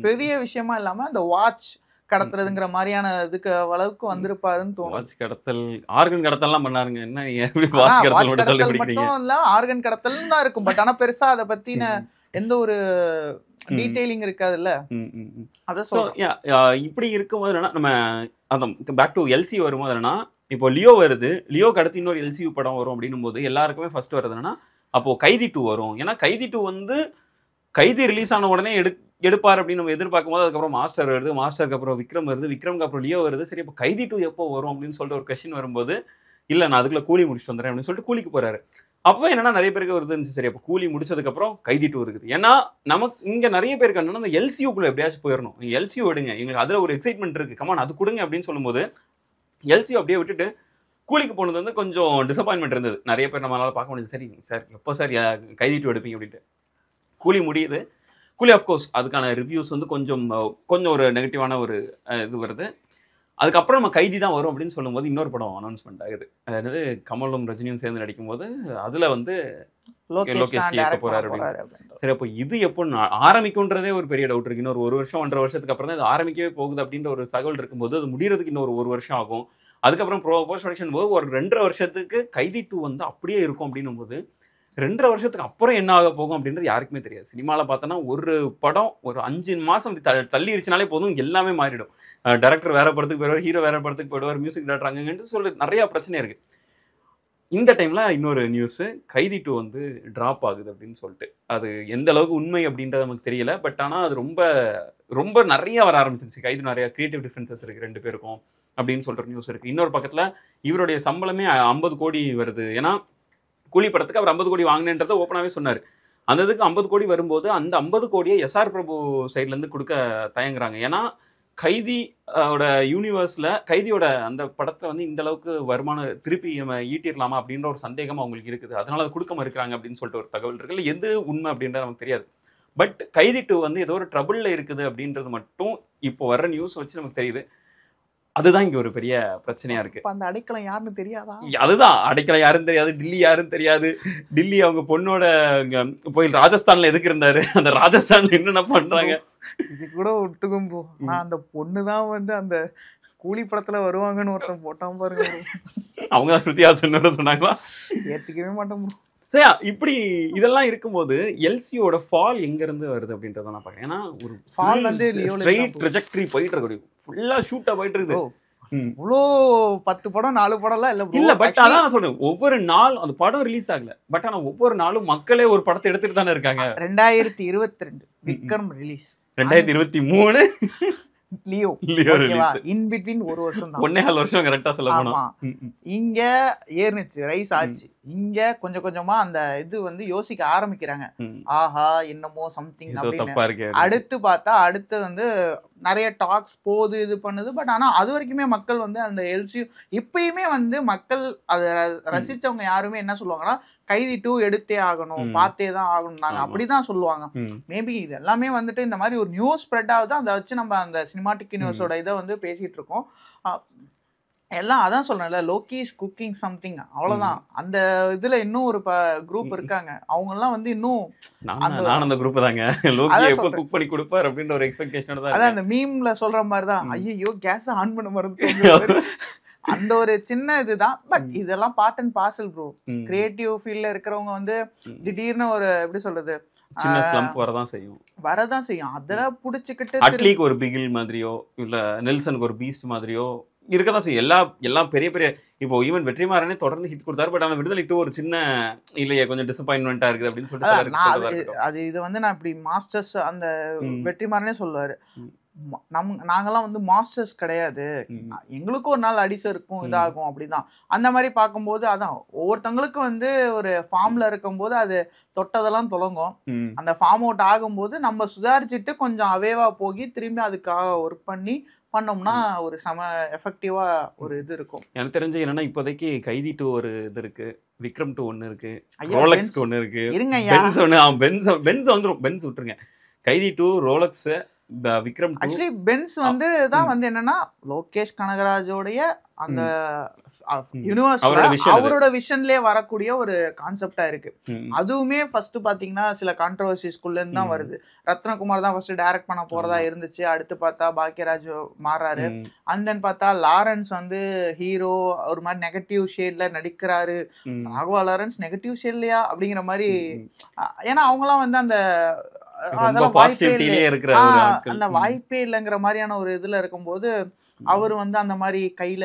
பெரிய விஷயமா இல்லாம அந்த வாட்ச் கடத்துறதுங்கிற மாதிரியான இதுக்கு அளவுக்கு வந்திருப்பாருன்னு தோணும். வாட்ச் கடத்தல், ஆர்கன் கடத்தல்லாம் பண்ணாருங்க. என்ன வாட்ச் கடத்தல் மட்டும் இல்ல ஆர்கன் கடத்தல் தான் இருக்கும். பட் ஆனா பெருசா அதை பத்தின எந்த ஒரு டீடைலிங் இருக்காதுல்ல. இப்படி இருக்கும்போது நம்ம பேக் டு எல்சி வரும்போது என்னன்னா, இப்போ லியோ வருது, லியோக்கு அடுத்து இன்னொரு எல்சியூ படம் வரும் அப்படின்னும் போது எல்லாருக்குமே ஃபர்ஸ்ட் வருது என்னன்னா அப்போ கைதி 2 வரும். ஏன்னா கைதி 2 வந்து கைதி ரிலீஸ் ஆன உடனே எடுப்பார் அப்படின்னு நம்ம எதிர்பார்க்கும் போது அதுக்கப்புறம் மாஸ்டர் வருது, மாஸ்டருக்கு அப்புறம் விக்ரம் வருது, விக்ரம்க்கு அப்புறம் லியோ வருது. சரி இப்போ கைதி 2 எப்போ வரும் அப்படின்னு சொல்லிட்டு ஒரு கொஸ்டின் வரும்போது இல்ல நான் அதுக்குள்ள கூலி முடிச்சுட்டு வந்துறேன் அப்படின்னு சொல்லிட்டு கூலிக்கு போறாரு. அப்போ என்னன்னா நிறைய பேருக்கு வருது இருந்துச்சு, சரி அப்போ கூலி முடிச்சதுக்கு அப்புறம் கைதி 2 இருக்குது. ஏன்னா நமக்கு இங்க நிறைய பேருக்கு என்னன்னா அந்த எல்சியூக்குள்ள எப்படியாச்சும் போயிடணும், நீங்க எல்சியூ எடுங்க, எங்களுக்கு அதுல ஒரு எக்ஸைட்மெண்ட் இருக்கு, கமான் அது கொடுங்க அப்படின்னு சொல்லும்போது எல்சியூ அப்படியே விட்டுட்டு கூலிக்கு போனது வந்து கொஞ்சம் டிசப்பாயின்மெண்ட் இருந்தது. நிறைய பேர் நம்மளால பார்க்க முடியுது, சரி சார் எப்போ சார் கைதி 2 எடுப்பீங்க அப்படின்ட்டு. கூலி முடியுது. கூலி ஆஃப்கோர்ஸ் அதுக்கான ரிவ்யூஸ் வந்து கொஞ்சம் கொஞ்சம் ஒரு நெகட்டிவான ஒரு இது வருது. அதுக்கப்புறம் நம்ம கைதி தான் வரும் அப்படின்னு சொல்லும்போது இன்னொரு படம் அனௌன்ஸ்மெண்ட் ஆகுது. அதாவது கமலும் ரஜினியும் சேர்ந்து நடிக்கும்போது அதுல வந்து லோகேஷ் இயக்க போறாரு அப்படின்னு. சரி அப்போ இது எப்போ ஆரம்பிக்கும்ன்றதே ஒரு பெரிய டவுட் இருக்கு. இன்னொரு 1 வருஷம் 1.5 வருஷத்துக்கு அப்புறம் தான் இது ஆரம்பிக்கவே போகுது அப்படின்ற ஒரு தகவல் இருக்கும்போது அது முடியறதுக்கு இன்னொரு 1 வருஷம் ஆகும். அதுக்கப்புறம் போஸ்ட் ப்ரொடக்ஷன் போது ஒரு 2.5 வருஷத்துக்கு கைதி 2 வந்து அப்படியே இருக்கும் அப்படின்னும் போது 2.5 வருஷத்துக்கு அப்புறம் என்ன ஆக போகும் அப்படின்றது யாருக்குமே தெரியாது. சினிமாவில் பார்த்தோன்னா ஒரு படம் ஒரு 5 மாசம் தள்ளிடுச்சுனாலே போதும், எல்லாமே மாறிடும். டைரக்டர் வேற படத்துக்கு போயிடுவார், ஹீரோ வேற படத்துக்கு போயிடுவார், மியூசிக் டைரக்டர் அங்கன்னு சொல்லி நிறைய பிரச்சனை இருக்கு. இந்த டைம்ல இன்னொரு நியூஸ், கைதி 2 வந்து டிராப் ஆகுது அப்படின்னு சொல்லிட்டு. அது எந்த அளவுக்கு உண்மை அப்படின்றது நமக்கு தெரியல. பட் ஆனால் அது ரொம்ப ரொம்ப நிறைய வர ஆரம்பிச்சிருச்சு. கைதி நிறைய கிரியேட்டிவ் டிஃபரன்சஸ் இருக்கு 2 பேருக்கும் அப்படின்னு சொல்ற நியூஸ் இருக்கு. இன்னொரு பக்கத்துல இவருடைய சம்பளமே 50 கோடி வருது. ஏன்னா கூலி படத்துக்கு அவர் 50 கோடி வாங்கினேன்றதை ஓப்பனாகவே சொன்னார். அந்த இதுக்கு 50 கோடி வரும்போது அந்த 50 கோடியை எஸ்ஆர் பிரபு சைட்லேருந்து கொடுக்க தயங்குறாங்க. ஏன்னா கைதி யூனிவர்ஸில் கைதியோட அந்த படத்தை வந்து இந்த அளவுக்கு வருமானம் திருப்பி நம்ம ஈட்டிடலாமா அப்படின்ற ஒரு சந்தேகம் அவங்களுக்கு இருக்குது. அதனால அதை கொடுக்க மறுக்கிறாங்க அப்படின்னு சொல்லிட்டு ஒரு தகவல் இருக்குல்ல. எது உண்மை அப்படின்றது நமக்கு தெரியாது. பட் கைதி 2 வந்து ஏதோ ஒரு ட்ரபிளில் இருக்குது அப்படின்றது மட்டும் இப்போ வர்ற நியூஸ் வச்சு நமக்கு தெரியுது. அதுதான் இங்க ஒரு பெரிய பிரச்சனையா இருக்கு. அந்த அடைக்கலம் யாருன்னு தெரியாதா? அதுதான் அடைக்கலம் யாருன்னு தெரியாது, டில்லி யாருன்னு தெரியாது. டில்லி அவங்க பொண்ணோட போய் ராஜஸ்தான்ல எதுக்கு இருந்தாரு, அந்த ராஜஸ்தான்ல என்னென்ன பண்றாங்க இது கூட ஒட்டுக்கும் போ. நான் அந்த பொண்ணுதான் வந்து அந்த கூலி படத்துல வருவாங்கன்னு ஒருத்தன் போட்டான் பாருங்க. அவங்க வித்தியாசம் சொன்னாங்களா? ஏத்துக்கவே மாட்டோம். சரியா, இப்படி இதெல்லாம் இருக்கும்போது எல்சியோட ஃபால் எங்க இருந்து வருது அப்படின்றத நான் பாக்கிறேன். ஏன்னா ஒரு ஃபால் வந்து ஸ்ட்ரைட் ட்ராஜெக்டரி போயிட்டு இருக்கு, ஃபுல்லா ஷூட்டா போயிட்டு இருக்குது. இவ்வளோ 10 படம் 4 படம்லாம் இல்ல. பட் அதான் நான் சொல்றேன், ஒவ்வொரு நாள் அந்த படம் ரிலீஸ் ஆகல. பட் ஆனா ஒவ்வொரு நாளும் மக்களே ஒரு படத்தை எடுத்துட்டு தானே இருக்காங்க. 2022 Vikram release, 2023 Leo in between 1 வருஷம் தான், 1.5 வருஷம் கரெக்டா சொல்ல போனா. இங்க ஏறிச்சு, ரைஸ் ஆச்சு. இங்க கொஞ்சம் கொஞ்சமா அந்த இது வந்து யோசிக்க ஆரம்பிக்கிறாங்க, ஆஹா என்னமோ சம்திங் அப்படின்னு. அடுத்து பார்த்தா அடுத்து வந்து நிறைய டாக்ஸ் போகுது, இது பண்ணுது. பட் ஆனா அது வரைக்குமே மக்கள் வந்து அந்த எல்சியூ இப்பயுமே வந்து மக்கள் அதை ரசிச்சவங்க யாருமே என்ன சொல்லுவாங்கன்னா கைதி 2 எடுத்தே ஆகணும், பார்த்தே தான் ஆகணும், நாங்க அப்படிதான் சொல்லுவாங்க. மேபி இது எல்லாமே வந்துட்டு இந்த மாதிரி ஒரு நியூஸ் ஸ்ப்ரெட் ஆகுது, அதை வச்சு நம்ம அந்த சினிமாட்டிக் யூனிவர்ஸோட இதை வந்து பேசிட்டு இருக்கோம். எல்லாம் அதான் சொல்றேன்ல, லோகேஷ் குக்கிங் சம்திங், அவ்வளவுதான். அந்த இதுல இன்னும் ஒரு குரூப் இருக்காங்க, அவங்க எல்லாம் வந்து இன்னும் அந்த குரூப் தாங்க லோகி எப்ப குக் பண்ணி கொடுப்பார் அப்படின்ற ஒரு எக்ஸ்பெக்டேஷனோட தான். அதான் அந்த மீம்ல சொல்ற மாதிரி தான், ஐயோ கேஸ் ஆன் பண்ண மறந்து அந்த ஒரு சின்ன இதுதான். பட் இதெல்லாம் part and parcel bro. Creative ஃபீல்ட்ல இருக்கிறவங்க வந்து திடீர்னு ஒரு எப்படி சொல்றது சின்ன ஸ்லம்ப் வரதான் செய்யும். அதெல்லாம் புடிச்சுக்கிட்டு அட்லிக்கு ஒரு பிகில் மாதிரியோ இல்ல நெல்சனுக்கு ஒரு பீஸ்ட் மாதிரியோ இருக்கதான் செய்யும். எல்லாம் பெரிய பெரிய இப்போ ஈவன் வெற்றிமாறனே தொடர்ந்து ஹிட் கொடுத்தாரு. பட் ஆனா விடுதலை 2 ஒரு சின்ன இல்லையே கொஞ்சம் டிசப்பாயின்மெண்டா இருக்குது அப்படின்னு சொல்லிட்டு அது இது வந்து நான் இப்படி மாஸ்டர்ஸ் அந்த வெற்றிமாறனே சொல்லுவாரு, நாங்கெல்லாம் வந்து மாஸ்டர்ஸ் கிடையாது, எங்களுக்கும் ஒரு நாள் அடிசை இருக்கும், இதாகும் அப்படிதான். அந்த மாதிரி பார்க்கும்போது அதான் ஒவ்வொருத்தங்களுக்கும் வந்து ஒரு ஃபார்ம்ல இருக்கும் போது அது தொட்டதெல்லாம் தொடங்கும். அந்த ஃபார்ம் அவுட் ஆகும்போது நம்ம சுதாரிச்சுட்டு கொஞ்சம் அவேவா போகி திரும்பி அதுக்காக ஒர்க் பண்ணோம்னா ஒரு சம எஃபெக்டிவா ஒரு இது இருக்கும். எனக்கு தெரிஞ்சு என்னன்னா இப்போதைக்கு கைதி 2 ஒரு இது இருக்கு, விக்ரம் 2 ஒன்னு இருக்கு, ரோலக்ஸ் 1 இருக்கு, பென்ஸ் வந்துரும். பென்ஸ் விட்டுருங்க, கைதி 2, ரோலக்ஸ், விக்ரம் 2. ஆக்சுவலி பென்ஸ் வந்து தான் வந்து என்னன்னா லோகேஷ் கனகராஜோடைய அந்த யூனிவர்ஸ் அவரோட விஷன்லயே வரக்கூடிய ஒரு கான்செப்டா இருக்கு. அதுவுமே ஃபர்ஸ்ட் பாத்தீங்கன்னா சில கான்ட்ரோவர்சிஸ்குள்ள இருந்து தான் வருது. ரத்னகுமார் தான் ஃபர்ஸ்ட் டைரக்ட் பண்ண போறதா இருந்துச்சு. அடுத்து பார்த்தா பாக்கியராஜ் மாறாரு. அண்ட் தென் பார்த்தா லாரன்ஸ் வந்து ஹீரோ ஒரு மாதிரி நெகட்டிவ் ஷேட்ல நடிக்கிறாரு. ராகவா லாரன்ஸ் நெகட்டிவ் ஷேட்லயா அப்படிங்கிற மாதிரி, ஏன்னா அவங்கலாம் வந்து அந்த வாய்ப்பே இல்லைங்கிற மாதிரியான ஒரு இதுல இருக்கும்போது அவரு வந்து அந்த மாதிரி கையில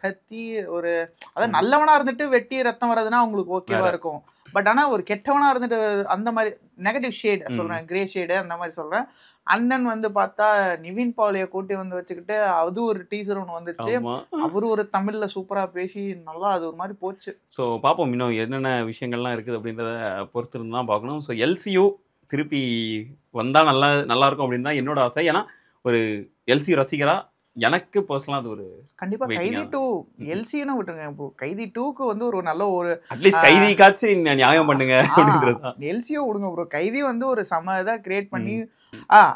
கத்தி ஒரு அதாவது நல்லவனா இருந்துட்டு வெட்டி ரத்தம் வர்றதுன்னா அவங்களுக்கு ஓகேவா இருக்கும். பட் ஆனா ஒரு கெட்டவனா இருந்துட்டு அந்த மாதிரி நெகட்டிவ் ஷேட் சொல்றேன், கிரே ஷேடு அந்த மாதிரி சொல்றேன். அண்ணன் வந்து பார்த்தா நிவின் பாலிய கூட்டி வந்து வச்சுக்கிட்டு அது ஒரு டீசர் ஒன்று வந்துச்சு. அவரு ஒரு தமிழ்ல சூப்பரா பேசி நல்லா அது ஒரு மாதிரி போச்சு. ஸோ பார்ப்போம் இன்னும் என்னென்ன விஷயங்கள்லாம் இருக்குது அப்படின்றத பொறுத்து இருந்து தான் பார்க்கணும். ஸோ எல்சியூ திருப்பி வந்தால் நல்லா இருக்கும் அப்படின்னு தான் என்னோட ஆசை. ஏன்னா ஒரு எல்சியூ ரசிகரா எனக்கு பர்சனலாக அது ஒரு கண்டிப்பா கைதி 2 எல்சின்னு விட்டுருங்க. இப்போ கைதி 2க்கு வந்து ஒரு நல்ல ஒரு அட்லீஸ்ட் கைதிக்காச்சும் நியாயம் பண்ணுங்க அப்படின்றது. எல்சியோ விடுங்க ப்ரோ. கைதி வந்து ஒரு சம இதை கிரியேட் பண்ணி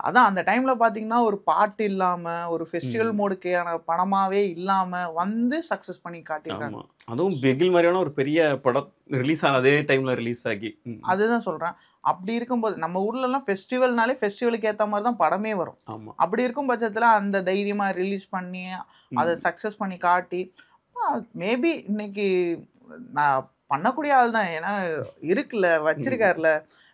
அதான் அந்த டைம்ல பாத்தீங்கன்னா ஒரு பாட்டு இல்லாம ஒரு ஃபெஸ்டிவல் மோடுக்கான படமாவே இல்லாம வந்து சக்சஸ் பண்ணி காட்டியிருக்காங்க. அதுவும் பிகில் மாதிரியான ஒரு பெரிய படம் ரிலீஸ் ஆன அதே டைம்ல ரிலீஸ் ஆகி. அதுதான் சொல்றேன். அப்படி இருக்கும்போது நம்ம ஊர்ல எல்லாம் ஃபெஸ்டிவல்னாலே ஃபெஸ்டிவலுக்கு ஏத்த மாதிரி தான் படமே வரும். அப்படி இருக்கும் பட்சத்துல அந்த தைரியமா ரிலீஸ் பண்ணி அதை சக்சஸ் பண்ணி காட்டி மேபி இன்னைக்கு நான் பண்ணக்கூடிய ஆள் தான். ஏன்னா இருக்குல்ல வச்சிருக்காருல.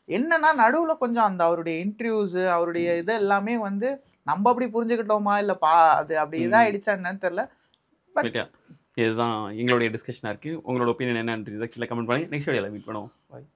என்னன்னா நடுவுல கொஞ்சம் அந்த அவருடைய இன்டர்வியூஸ் அவருடைய இது எல்லாமே வந்து நம்ம அப்படி புரிஞ்சுக்கிட்டோமா இல்ல அது அப்படி இதாயிடுச்சா என்னன்னு தெரியல. இதுதான் எங்களுடைய டிஸ்கஷனா இருக்கு. உங்களோட ஒப்பீனியன் என்னன்றதை கீழே கமெண்ட் பண்ணுங்க. நெக்ஸ்ட் வீடியோல மீட் பண்ணுவோம். பாய்.